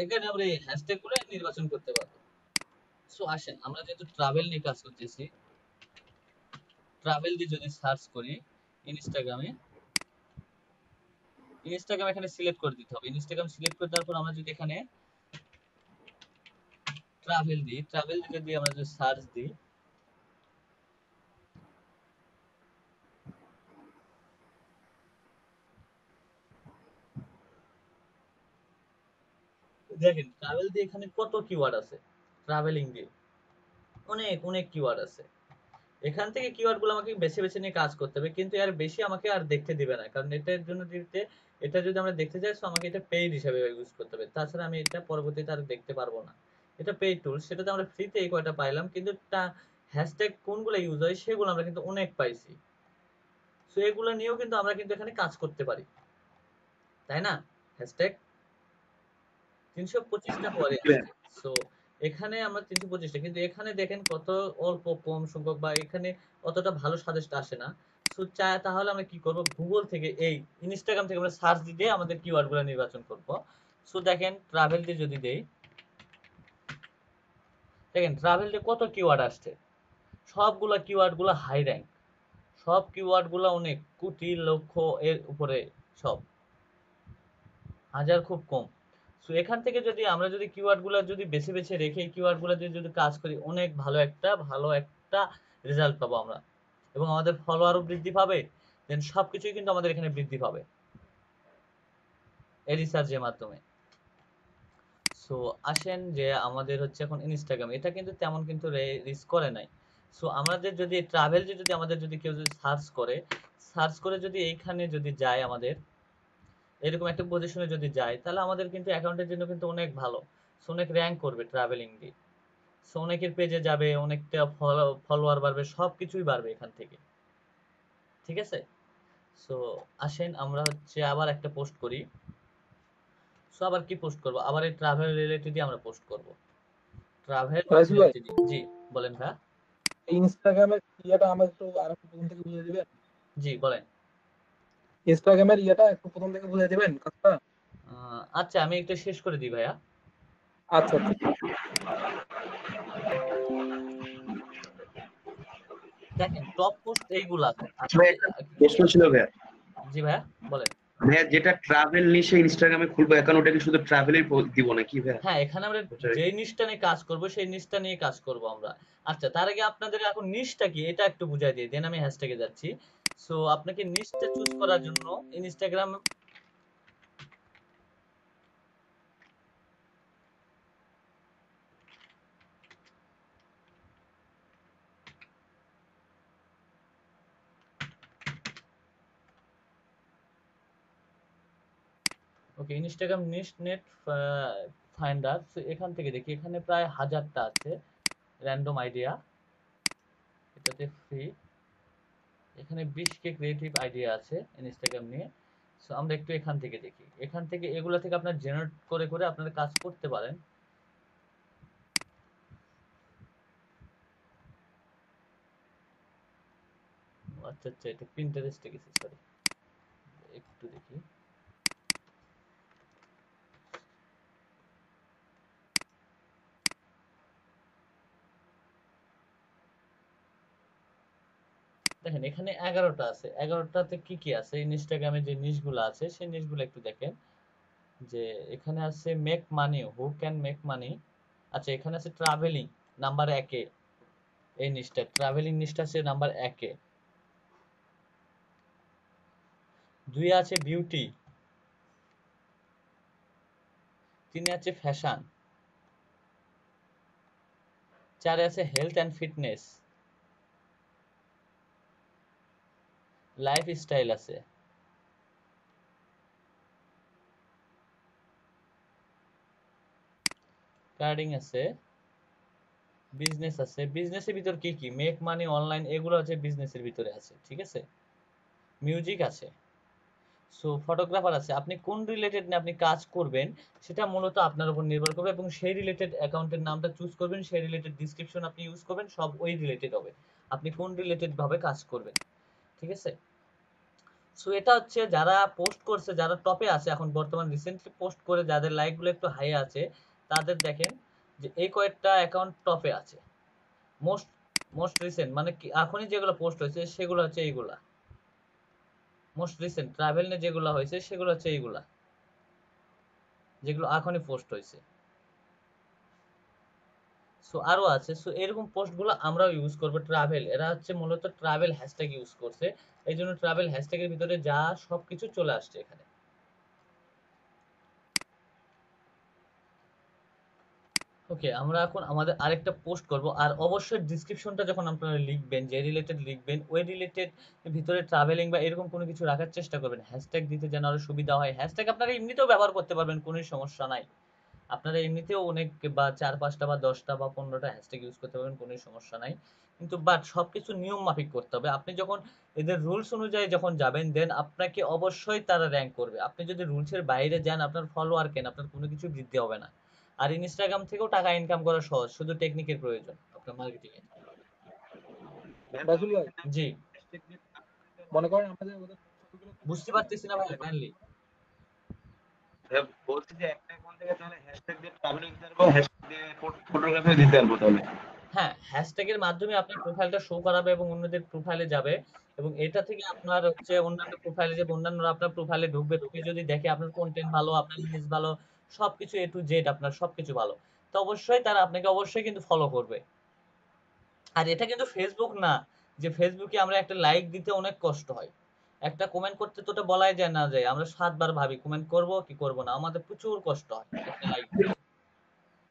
এখানে আমরা এই হ্যাশট্যাগ গুলো নির্বাচন করতে পারবো। সো আসেন আমরা যেহেতু ট্রাভেল নিয়ে কাজ করতেছি, ট্রাভেল দিয়ে যদি সার্চ করি ইনস্টাগ্রামে, ইনস্টাগ্রাম এখানে সিলেক্ট করে দিতে হবে। ইনস্টাগ্রাম সিলেক্ট করে দেওয়ার পর আমরা যদি এখানে ট্রাভেল দিই, ট্রাভেল দিয়ে যদি আমরা যদি সার্চ দিই, দেখেন ট্রাভেল দিয়ে এখানে কত কিওয়ার্ড আছে, ট্রাভেলিং দিয়ে অনেক অনেক কিওয়ার্ড আছে। এখান থেকে কিওয়ার্ড গুলো আমাকে বেছে বেছে নিয়ে কাজ করতে হবে, কিন্তু এর বেশি আমাকে আর দেখতে দিবে না, কারণ এটার জন্য দিতে, এটা যদি আমরা দেখতে যাই তো আমাকে এটা পেইড হিসাবে ইউজ করতে হবে, তাছাড়া আমি এটা পরবর্তীতে আর দেখতে পারবো না। এটা পেইড টুল, সেটাতে আমরা ফ্রিতে এই কয়টা পাইলাম, কিন্তু হ্যাশট্যাগ কোনগুলো ইউজ হয় সেগুলো আমরা কিন্তু অনেক পাইছি। সো এগুলো নিয়েও কিন্তু আমরা কিন্তু এখানে কাজ করতে পারি, তাই না? হ্যাশট্যাগ 325টা পরে আসছে। সো এখানে আমরা 325টা, কিন্তু এখানে দেখেন কত অল্প কম সংখ্যক বা এখানে অতটা ভালো সাজেস্ট আসে না। সো চাই তাহলে আমরা কি করব, গুগল থেকে এই ইনস্টাগ্রাম থেকে আমরা সার্চ দিয়ে আমাদের কিওয়ার্ডগুলো নির্বাচন করব। সো দেখেন ট্রাভেল দিয়ে যদি দেই, দেখেন ট্রাভেল দিয়ে কত কিওয়ার্ড আসছে, সবগুলা কিওয়ার্ডগুলো হাই র্যাঙ্ক, সব কিওয়ার্ডগুলো অনেক কোটি লক্ষ এর উপরে, সব হাজার খুব কম। সো এখান থেকে যদি আমরা যদি কিওয়ার্ডগুলো যদি বেছে বেছে রেখে কিওয়ার্ডগুলো দিয়ে যদি কাজ করি, অনেক ভালো একটা রেজাল্ট পাবো আমরা, এবং আমাদের ফলোয়ারও বৃদ্ধি পাবে, দেন সবকিছুই কিন্তু আমাদের এখানে বৃদ্ধি পাবে এই রিসার্চের মাধ্যমে। সো আসেন যে আমাদের হচ্ছে এখন ইনস্টাগ্রাম, এটা কিন্তু তেমন কিন্তু রিস্ক করে নাই। সো আমাদের যদি ট্রাভেল যদি আমাদের যদি কেউ যদি সার্চ করে যদি এইখানে যদি যায়, আমাদের এরকম একটা পজিশনে যদি যায়, তাহলে আমাদের কিন্তু অ্যাকাউন্টের জন্য কিন্তু অনেক ভালো। সো অনেক র্যাঙ্ক করবে ট্রাভেলিং দিয়ে, সো অনেকের পেজে যাবে, অনেকটা ফলোয়ার বাড়বে, সবকিছুই বাড়বে এখান থেকে, ঠিক আছে। সো আসেন আমরা হচ্ছে আবার একটা পোস্ট করি। সো আবার কি পোস্ট করব, আবার এই ট্রাভেল রিলেটেডই আমরা পোস্ট করব, ট্রাভেল রাইসুল ভাই, রিলেটেড। জি বলেন ভাই। এই ইনস্টাগ্রামের ইয়েটা আমাকে একটু আরেকটু প্রথম থেকে বুঝিয়ে দিবেন। জি বলেন। ইনস্টাগ্রামের ইয়েটা একটু প্রথম থেকে বুঝিয়ে দিবেন কাজটা। আচ্ছা আমি একটু শেষ করে দিই ভাইয়া। আচ্ছা আচ্ছা। দেখেন টপ পোস্ট এইগুলা। ভাই একটা প্রশ্ন ছিল ভাইয়া। জি ভাইয়া বলেন। ভাইয়া যেটা ট্রাভেল নিয়ে ইনস্টাগ্রামে খুলবো অ্যাকাউন্ট, ওটা কি শুধু ট্রাভেলের দিব নাকি ভাইয়া? হ্যাঁ এখানে আমরা যে নিশটা নিয়ে কাজ করব সেই নিশটা নিয়ে কাজ করব আমরা। আচ্ছা তার আগে আপনাদের এখন নিশটা কি এটা একটু বুঝাই দিই, দেন আমি হ্যাশট্যাগে যাচ্ছি। সো আপনাকে নিশটা চুজ করার জন্য ইনস্টাগ্রাম ওকে ইনস্টাগ্রাম নিশ নেট ফাইন্ডার। সো এখান থেকে দেখি, এখানে প্রায় 1000টা আছে র্যান্ডম আইডিয়া, এটাতে ফ্রি। এখানে 20কে ক্রিয়েটিভ আইডিয়া আছে ইনস্টাগ্রাম নিয়ে। সো আমরা একটু এখান থেকে দেখি, এখান থেকে এগুলা থেকে আপনারা জেনারেট করে করে আপনারা কাজ করতে পারেন। আচ্ছা আচ্ছা এটা পিন্টারেস্টে গেছে, সরি একটু দেখি। দেখেন এখানে 11টা আছে, 11টাতে কি কি আছে, ইনস্টাগ্রামে যে নিশগুলো আছে সেই নিশগুলো একটু দেখেন। যে এখানে আছে make money, who can make money. আচ্ছা এখানে আছে ট্রাভেলিং নাম্বার 1-এ, এই নিশটা ট্রাভেলিং নিশটা আছে নাম্বার 1-এ। 2 আছে বিউটি, 3 আছে ফ্যাশন, 4 আছে হেলথ অ্যান্ড ফিটনেস, লাইফস্টাইল আছে, কার্ডিং আছে, বিজনেস আছে। বিজনেসের ভিতর কি কি, মেক মানি, অনলাইন, এগুলো হচ্ছে বিজনেসের ভিতরে আছে, ঠিক আছে। মিউজিক আছে, সো ফটোগ্রাফার আছে। আপনি কোন রিলেটেড নিয়ে আপনি কাজ করবেন সেটা মূলত আপনার উপর নির্ভর করবে, এবং সেই রিলেটেড অ্যাকাউন্টের নামটা চুজ করবেন, সেই রিলেটেড ডিসক্রিপশন আপনি ইউজ করবেন, সব ওই রিলেটেড হবে, আপনি কোন রিলেটেড ভাবে কাজ করবেন, ঠিক আছে। সো এটা হচ্ছে যারা পোস্ট করছে, যারা টপে আছে এখন বর্তমান রিসেন্টলি পোস্ট করে যাদের লাইকগুলো একটু হাই আছে, তাদের দেখেন যে এই কয়েকটা অ্যাকাউন্ট টপে আছে। মোস্ট মোস্ট রিসেন্ট মানে কি এখনই যেগুলো পোস্ট হয়েছে সেগুলো হচ্ছে এইগুলা, মোস্ট রিসেন্ট ট্রাভেল নিয়ে যেগুলো হয়েছে সেগুলো হচ্ছে এইগুলা, যেগুলো এখনই পোস্ট হয়েছে। সো আরো আছে, সো এরকম পোস্টগুলো আমরাও ইউজ করব। ট্রাভেল, এরা হচ্ছে মূলত ট্রাভেল হ্যাশট্যাগ ইউজ করছে, এই জন্য ট্রাভেল হ্যাশট্যাগের ভিতরে যা সবকিছু চলে আসছে এখানে। ওকে আমরা এখন আমাদের আরেকটা পোস্ট করব, আর অবশ্যই ডেসক্রিপশনটা যখন আপনারা লিখবেন, যে রিলেটেড লিখবেন ওই রিলেটেড ভিতরে ট্রাভেলিং বা এরকম কোনো কিছু রাখার চেষ্টা করবেন, হ্যাশট্যাগ দিতে যেন আরো সুবিধা হয়। হ্যাশট্যাগ আপনারা এমনিতেও ব্যবহার করতে পারবেন, কোনো সমস্যা নাই। আপনারা এমনিতেও অনেক বা 4-5টা বা 10টা বা 15টা হ্যাশট্যাগ ইউজ করতে পারবেন, কোনো সমস্যা নাই। কিন্তু বাট সবকিছু নিয়ম মাফিক করতে হবে। আপনি যখন এদের রুলস অনুযায়ী যখন যাবেন, দেন আপনাকে অবশ্যই তারা র্যাঙ্ক করবে। আপনি যদি রুলসের বাইরে যান, আপনার ফলোয়ার কেন, আপনার কোনো কিছু বৃদ্ধি হবে না। আর ইনস্টাগ্রাম থেকেও টাকা ইনকাম করা সহজ, শুধু টেকনিকের প্রয়োজন আপনার মার্কেটিং এ। রাসুল ভাই, জি মনে করেন আমাদের ওদের ছবিগুলো বুঝতে পারতেছি না ভাই কাইন্ডলি। বলছি যে একটা অ্যাকাউন্ট থেকে তাহলে হ্যাশট্যাগ দিয়ে ট্রাভেলিং দিতে পারবো, হ্যাশট্যাগ দিয়ে ফটোগ্রাফি দিতে পারবো তাহলে। হ্যাঁ, হ্যাশট্যাগের মাধ্যমে আপনার প্রোফাইলটা শো করাবে এবং অন্যদের প্রোফাইলে যাবে, এবং এটা থেকে আপনার হচ্ছে অন্যান্য প্রোফাইলে যাবে, অন্যান্যরা আপনার প্রোফাইলে ঢুকবে, ঢুকে যদি দেখে আপনার কন্টেন্ট ভালো, আপনার ইমেজ ভালো, সবকিছু এ টু জেড আপনার সবকিছু ভালো, তো অবশ্যই তারা আপনাকে অবশ্যই কিন্তু ফলো করবে। আর এটা কিন্তু ফেসবুক না যে ফেসবুকে আমরা একটা লাইক দিতে অনেক কষ্ট হয়, একটা কমেন্ট করতে তো ওটা বলাই যায় না যায়, আমরা 7 বার ভাবি কমেন্ট করব কি করব না, আমাদের প্রচুর কষ্ট হয় একটা লাইক দিতে।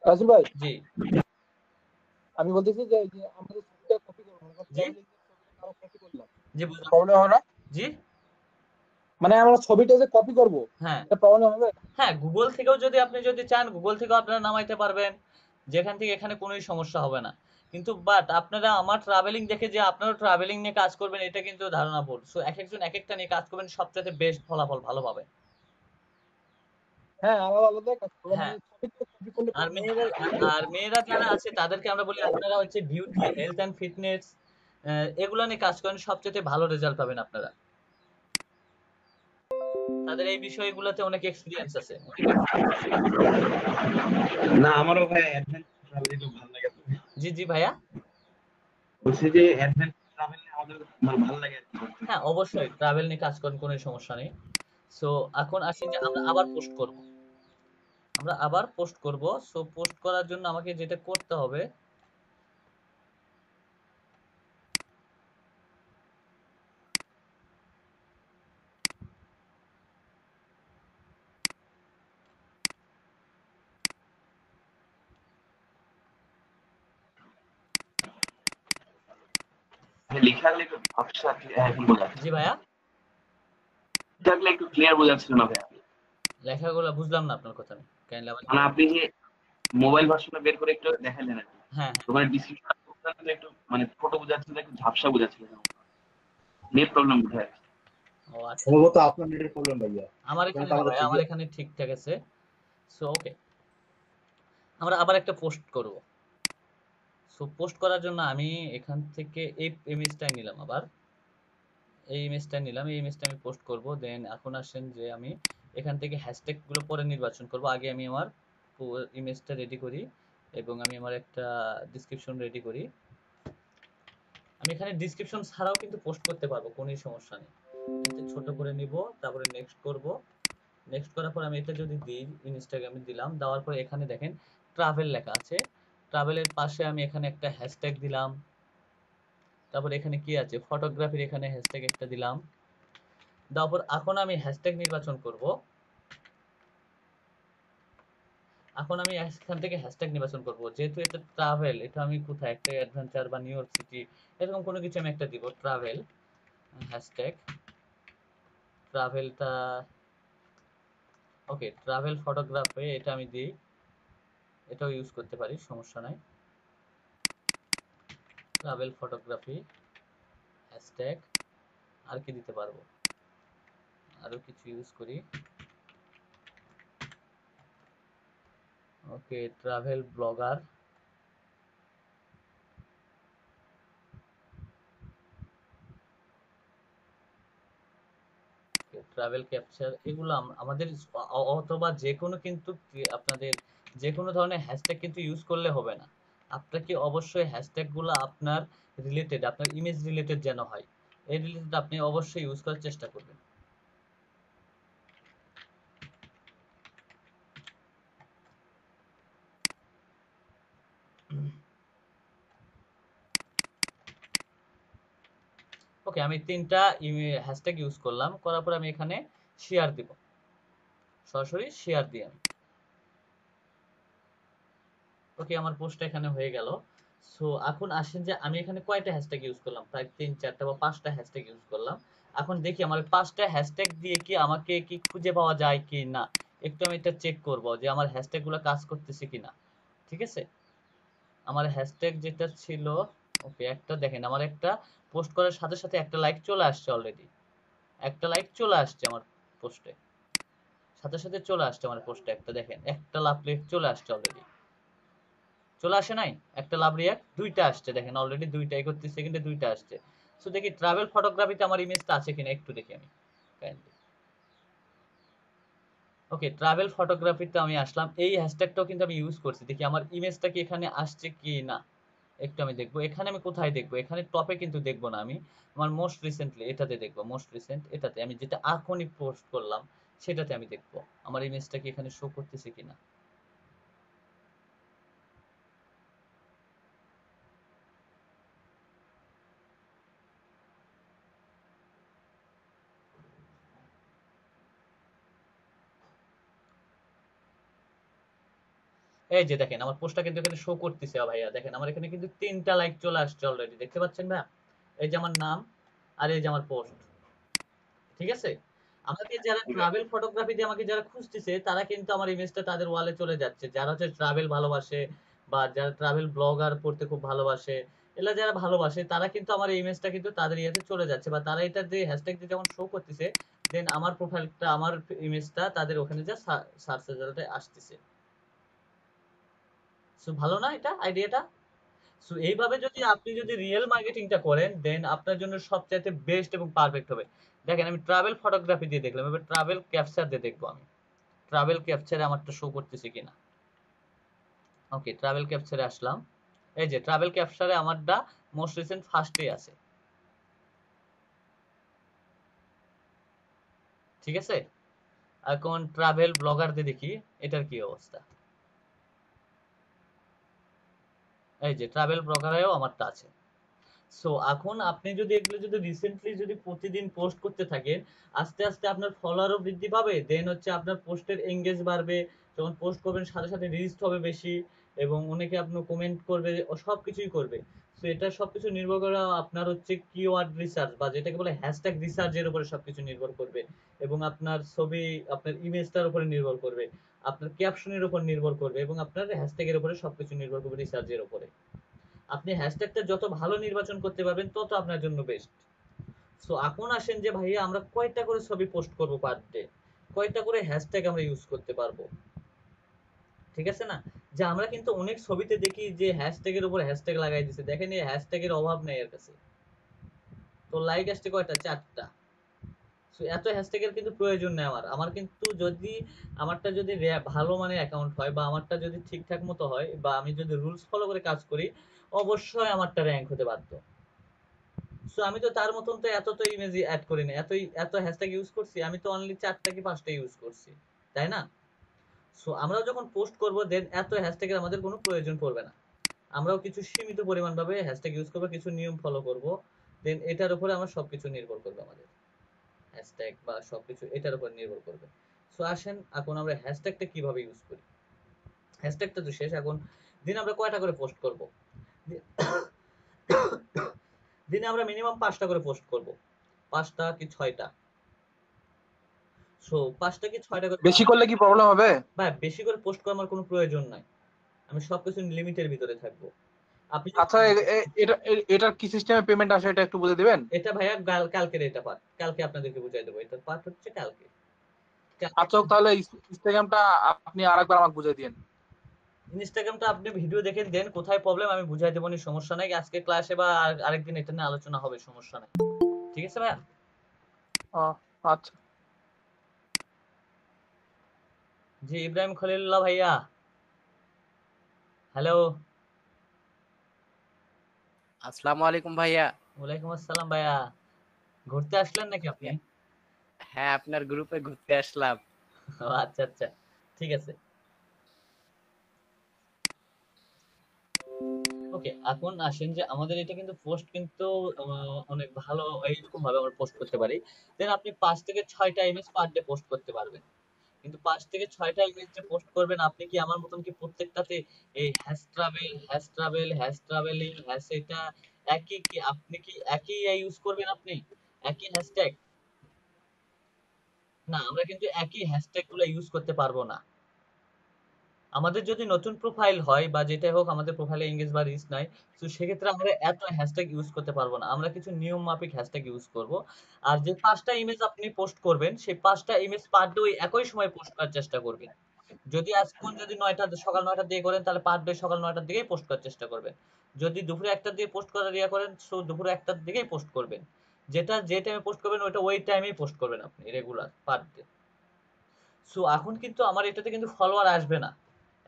রাসেল ভাই, জি আমি বলতেছি যে এই যে আমাদের ছবিটা কপি করব, মনে করেন জি traveling এর ছবিটা কারো কপি করলাম, জি বুঝলাম। প্রবলেম হবে না? জি মানে আমরা ছবিটা যে কপি করব, হ্যাঁ এটা প্রবলেম হবে? হ্যাঁ, গুগল থেকেও যদি আপনি যদি চান গুগল থেকেও আপনারা নামাইতে পারবেন, যেখান থেকে এখানে কোনোই সমস্যা হবে না। কিন্তু বাট আপনারা আমার ট্রাভেলিং দেখে যে আপনারা ট্রাভেলিং নিয়ে কাজ করবেন এটা কিন্তু ধারণা ভুল। সো এক একজন এক একটা নিয়ে কাজ করবেন, সবচেয়ে বেস্ট ফলাফল ভালো পাবেন। হ্যাঁ, আলাদা আলাদা কাজ করব, মানে হ্যাঁ, ছবিটা কপি করলে আর প্রবলেম মেয়েরা, হবে? আর মেয়েরা যারা আছে তাদেরকে আমরা বলি আপনারা হচ্ছে বিউটি, হেলথ অ্যান্ড ফিটনেস এগুলো নিয়ে কাজ করেন, সবচেয়ে ভালো রেজাল্ট পাবেন আপনারা। তাদের এই বিষয়গুলোতে অনেক এক্সপিরিয়েন্স আছে। না আমারও ভাই অ্যাডভেঞ্চার ট্রাভেলিং খুব ভালো লাগে। জি জি ভাইয়া। বলছি যে অ্যাডভেঞ্চার ট্রাভেলিং আমাদের মানে ভালো লাগে আর কি করতে। হ্যাঁ অবশ্যই ট্রাভেল নিয়ে কাজ করেন, কোনো সমস্যা নেই। সো এখন আসি যে আমরা আবার পোস্ট করব, আমরা আবার পোস্ট করব। সো পোস্ট করার জন্য আমাকে যেটা করতে হবে, লিখালে একটু ভাবসা এখন বোঝা জি ভাইয়া, থাকলে একটু ক্লিয়ার বোঝাচ্ছিল না ভাই। লেখাগুলো বুঝলাম না আপনার কথা, কাইন্ডলি আবার। মানে আপনি যে মোবাইল ভার্সনটা বের করে একটু দেখালেন আর কি, হ্যাঁ তো মানে ডিসক্রিপশন একটু মানে ছোট বোঝাচ্ছিল, একটু ঝাপসা বোঝাচ্ছিল, নেট প্রবলেম বোধহয়। ও আচ্ছা, সম্ভবত আপনার নেটের প্রবলেম ভাইয়া, আমার এখানে এখানে তো না আমাদের ভাই, আমার ঠিকই আছে। এখানে ঠিকঠাক আছে। সো ওকে, আমরা আবার একটা পোস্ট করব। সো পোস্ট করার জন্য আমি এখান থেকে এই ইমেজটা নিলাম, আবার এই ইমেজটা নিলাম, এই ইমেজটা আমি পোস্ট করব। দেন এখন আসেন যে আমি এখান থেকে হ্যাশট্যাগ গুলো পরে নির্বাচন করব, আগে আমি আমার ইমেজটা রেডি করি এবং আমি আমার একটা ডেসক্রিপশন রেডি করি। আমি এখানে ডেসক্রিপশন ছাড়াও কিন্তু পোস্ট করতে পারবো, কোনো সমস্যা নেই। এটা ছোট করে নিব, তারপরে নেক্সট করব। নেক্সট করার পর আমি এটা যদি দিই, ইনস্টাগ্রামে দিলাম, দেওয়ার পরে এখানে দেখেন ট্রাভেল লেখা আছে, ট্রাভেলের পাশে আমি এখানে একটা হ্যাশট্যাগ দিলাম। তারপর এখানে কি আছে, ফটোগ্রাফির এখানে হ্যাশট্যাগ একটা দিলাম। তারপর এখন আমি হ্যাশট্যাগ নির্বাচন করব। এখন আমি এখান থেকে হ্যাশট্যাগ নির্বাচন করব, যেহেতু এটা ট্রাভেল, এটা আমি কোথায় একটা অ্যাডভেঞ্চার বা নিউ ইয়র্ক সিটি এরকম কোনো কিছু আমি একটা দিব, ট্রাভেল হ্যাশট্যাগ, ট্রাভেলটা ওকে, ট্রাভেল ফটোগ্রাফি এটা আমি দিই, এটাও ইউজ করতে পারি, সমস্যা নাই। ট্রাভেল ফটোগ্রাফি হ্যাশট্যাগ, আর কি দিতে পারবো, আরো কিছু ইউজ করি। ওকে, ট্রাভেল ব্লগার, ট্রাভেল ক্যাপচার, এগুলো আমাদের অথবা যে কোনো কিন্তু আপনাদের যে কোনো ধরনের হ্যাশট্যাগ কিন্তু ইউজ করলে হবে না, আপনাকে অবশ্যই হ্যাশট্যাগ গুলো আপনার রিলেটেড, আপনার ইমেজ রিলেটেড যেন হয়, এই রিলেটেড আপনি অবশ্যই ইউজ করার চেষ্টা করবেন। ওকে, আমি 3টা হ্যাশট্যাগ ইউজ করলাম, করার পর আমি এখানে শেয়ার দিব, সরাসরি শেয়ার দিয়ে আমি ওকে, আমার পোস্টটা এখানে হয়ে গেল। সো এখন আসেন যে আমি এখানে কয়টা হ্যাশট্যাগ ইউজ করলাম, প্রায় 3 4টা বা 5টা হ্যাশট্যাগ ইউজ করলাম। এখন দেখি আমার 5টা হ্যাশট্যাগ দিয়ে কি আমাকে কি খুঁজে পাওয়া যায় কি না, একটু আমি এটা চেক করব যে আমার হ্যাশট্যাগ গুলো কাজ করতেছে কিনা। ঠিক আছে, আমার হ্যাশট্যাগ যেটা ছিল, ওকে একটা দেখেন, আমার একটা পোস্ট করার সাথে সাথে একটা লাইক চলে আসছে অলরেডি, একটা লাইক চলে আসছে আমার পোস্টে, সাথে সাথে চলে আসছে আমার পোস্টে একটা, দেখেন একটা লাভ রেট চলে আসছে অলরেডি, চলে আসে নাই একটা লাভ রিয়াক্ট, 2টা আসছে দেখেন অলরেডি, 2টা 31 সেকেন্ডে 2টা আসছে। সো দেখি ট্রাভেল ফটোগ্রাফিতে আমার ইমেজটা আছে কিনা একটু দেখি আমি কাইন্ডলি। ওকে, ট্রাভেল ফটোগ্রাফিতে আমি আসলাম, এই হ্যাশট্যাগটাও কিন্তু আমি ইউজ করছি, দেখি আমার ইমেজটা কি এখানে আসছে কি না একটু আমি দেখবো। এখানে আমি কোথায় দেখবো, এখানে টপে কিন্তু দেখবো না আমি, আমার মোস্ট রিসেন্টলি এটাতে দেখবো, মোস্ট রিসেন্ট এটাতে আমি যেটা এখনই পোস্ট করলাম সেটাতে আমি দেখবো আমার ইমেজটা কি এখানে শো করতেছে কিনা। এই যে দেখেন আমার পোস্টটা কিন্তু এখানে শো করতেছে ভাইয়া, দেখেন আমার এখানে কিন্তু 3টা লাইক চলে আসছে অলরেডি, দেখতে পাচ্ছেন ভাইয়া? এই যে আমার নাম আর এই যে আমার পোস্ট, ঠিক আছে? আমাকে যারা ট্রাভেল ফটোগ্রাফি দিয়ে আমাকে যারা খুঁজতেছে তারা কিন্তু আমার ইমেজটা তাদের ওয়ালে চলে যাচ্ছে, যারা হচ্ছে ট্রাভেল ভালোবাসে বা যারা ট্রাভেল ব্লগার পড়তে খুব ভালোবাসে, এলা যারা ভালোবাসে তারা কিন্তু আমার এই ইমেজটা কিন্তু তাদের ইয়েতে চলে যাচ্ছে, বা তারা এটা যে হ্যাশট্যাগ দিয়ে যেমন শো করতেছে, দেন আমার প্রোফাইলটা আমার ইমেজটা তাদের ওখানে যা সার্চ রেজাল্টে আসতেছে। সো ভালো না এটা আইডিয়াটা? সো এইভাবে যদি আপনি যদি রিয়েল মার্কেটিংটা করেন দেন আপনার জন্য সবচাইতে বেস্ট এবং পারফেক্ট হবে। দেখেন আমি ট্রাভেল ফটোগ্রাফি দিয়ে দেখলাম, এবার ট্রাভেল ক্যাপচার দিয়ে দেখবো আমি ট্রাভেল ক্যাপচারে আমারটা শো করতেছে কিনা। ওকে, ট্রাভেল ক্যাপচারে আসলাম, এই যে ট্রাভেল ক্যাপচারে আমারটা মোস্ট রিসেন্ট ফার্স্টে আছে, ঠিক আছে? এখন ট্রাভেল ব্লগার দিয়ে দেখি এটার কি অবস্থা। এই যে ট্রাভেল ব্লগারেও আমারটা আছে। সো এখন আপনি যদি এগুলো যদি রিসেন্টলি যদি প্রতিদিন পোস্ট করতে থাকেন, আস্তে আস্তে আপনার ফলোয়ারও বৃদ্ধি পাবে, দেন হচ্ছে আপনার পোস্টের এঙ্গেজ বাড়বে, যখন পোস্ট করবেন সাথে সাথে রিচ হবে বেশি, এবং অনেকে আপনার কমেন্ট করবে, ও সব কিছুই করবে। সো এটা সবকিছু নির্ভর করে আপনার হচ্ছে কিওয়ার্ড রিসার্চ বা যেটাকে বলে হ্যাশট্যাগ রিসার্চের উপরে সবকিছু নির্ভর করবে, এবং আপনার ছবি আপনার ইমেজটার উপরে নির্ভর করবে, আপনার ক্যাপশনের উপর নির্ভর করবে, এবং আপনার হ্যাশট্যাগের উপরে সবকিছু নির্ভর করবে রিসার্চের উপরে। আপনি হ্যাশট্যাগটা যত ভালো নির্বাচন করতে পারবেন তত আপনার জন্য বেস্ট। সো এখন আসেন যে ভাইয়া আমরা কয়টা করে ছবি পোস্ট করব পার ডে, কয়টা করে হ্যাশট্যাগ আমরা ইউজ করতে পারবো, ঠিক আছে না? যে আমরা কিন্তু অনেক ছবিতে দেখি যে হ্যাশট্যাগের উপর হ্যাশট্যাগ লাগাই দিছে, দেখেন এই হ্যাশট্যাগের অভাব নেই এর কাছে, তো লাইক আসছে কয়টা, 4টা। সো এত হ্যাশট্যাগের কিন্তু প্রয়োজন নেই আমার, আমার কিন্তু যদি আমারটা যদি ভালো মানের অ্যাকাউন্ট হয় বা আমারটা যদি ঠিকঠাক মতো হয় বা আমি যদি রুলস ফলো করে কাজ করি, অবশ্যই আমারটা র‍্যাঙ্ক হতে বাধ্য। সো আমি তো তার মতন তো এত তো ইমেজ অ্যাড করি না, এত হ্যাশট্যাগ ইউজ করছি, আমি তো অনলি 4টা কি 5টা ইউজ করছি, তাই না? সো আমরাও যখন পোস্ট করব দেন এত হ্যাশট্যাগের আমাদের কোনো প্রয়োজন পড়বে না, আমরাও কিছু সীমিত পরিমাণ ভাবে হ্যাশট্যাগ ইউজ করব, কিছু নিয়ম ফলো করব, দেন এটার উপরে আমরা সবকিছু নির্ভর করবে আমাদের হ্যাশট্যাগ বা সবকিছু এটার উপর নির্ভর করবে। সো আসেন এখন আমরা হ্যাশট্যাগটা কিভাবে ইউজ করি। হ্যাশট্যাগটা তো শেষ, এখন দিন আমরা কয়টা করে পোস্ট করব? দিনে আমরা মিনিমাম 5টা করে পোস্ট করব, 5টা কি 6টা। সো 5টা কি 6টা করে বেশি করলে কি প্রবলেম হবে? ভাই বেশি করে পোস্ট করার কোনো প্রয়োজন নাই, আমি সবকিছু লিমিটের ভিতরে থাকবো। আপনি আচ্ছা, এটার কি সিস্টেমে পেমেন্ট আসে এটা একটু বলে দিবেন? এটা ভাইয়া কালকের এটা পার্ট, কালকে আপনাদেরকে বুঝাই দেবো, এটা পার্ট হচ্ছে কালকে। আচ্ছা, তাহলে ইনস্টাগ্রামটা আপনি আরেকবার আমাকে বুঝিয়ে দিন। ইনস্টাগ্রামটা আপনি ভিডিও দেখে দেন, কোথায় প্রবলেম আমি বুঝাই দেবো, নি সমস্যা নাই, আজকে ক্লাসে বা আরেকদিন এটা নিয়ে আলোচনা হবে, সমস্যা নাই, ঠিক আছে ভাইয়া? আচ্ছা। জি ইব্রাহিম খলিলুল্লাহ ভাইয়া, হ্যালো। আসসালামু আলাইকুম ভাইয়া। ওয়ালাইকুম আসসালাম ভাইয়া, ঘুরতে আসলেন নাকি আপনি? হ্যাঁ, আপনার গ্রুপে ঘুরতে আসলাম। ও আচ্ছা আচ্ছা, ঠিক আছে। ওকে, এখন আসেন যে আমাদের এটা কিন্তু পোস্ট কিন্তু অনেক ভালো এইরকম ভাবে আমরা পোস্ট করতে পারি, দেন আপনি 5 থেকে 6টা ইমেজ পার ডে পোস্ট করতে পারবেন, কিন্তু 5 থেকে 6টা ইমেজ যে পোস্ট করবেন আপনি কি আমার মতন কি প্রত্যেকটাতে এই হ্যাশ ট্রাভেলিং হ্যাশ এটা একই কি আপনি কি একই ইউজ করবেন, আপনি একই হ্যাশট্যাগ? না, আমরা কিন্তু একই হ্যাশট্যাগ গুলো ইউজ করতে পারবো না। আমাদের যদি নতুন প্রোফাইল হয় বা যেটাই হোক আমাদের প্রোফাইলে এঙ্গেজ বা রিচ নাই, তো সেক্ষেত্রে আমরা এত হ্যাশট্যাগ ইউজ করতে পারবো না, আমরা কিছু নিয়ম মাফিক হ্যাশট্যাগ ইউজ করব। আর যে 5টা ইমেজ আপনি পোস্ট করবেন সেই 5টা ইমেজ পার ডে ওই একই সময় পোস্ট করার চেষ্টা করবেন, যদি আজকে যদি 9টা সকাল 9টার দিকে করেন তাহলে পার ডে সকাল 9টার দিকেই পোস্ট করার চেষ্টা করবেন। যদি দুপুরে 1টার দিকে পোস্ট করার ইয়া করেন সো দুপুরে 1টার দিকেই পোস্ট করবেন। যেটা যে টাইমে পোস্ট করবেন ওইটা ওই টাইমেই পোস্ট করবেন আপনি রেগুলার পার ডে। সো এখন কিন্তু আমার এটাতে কিন্তু ফলোয়ার আসবে না।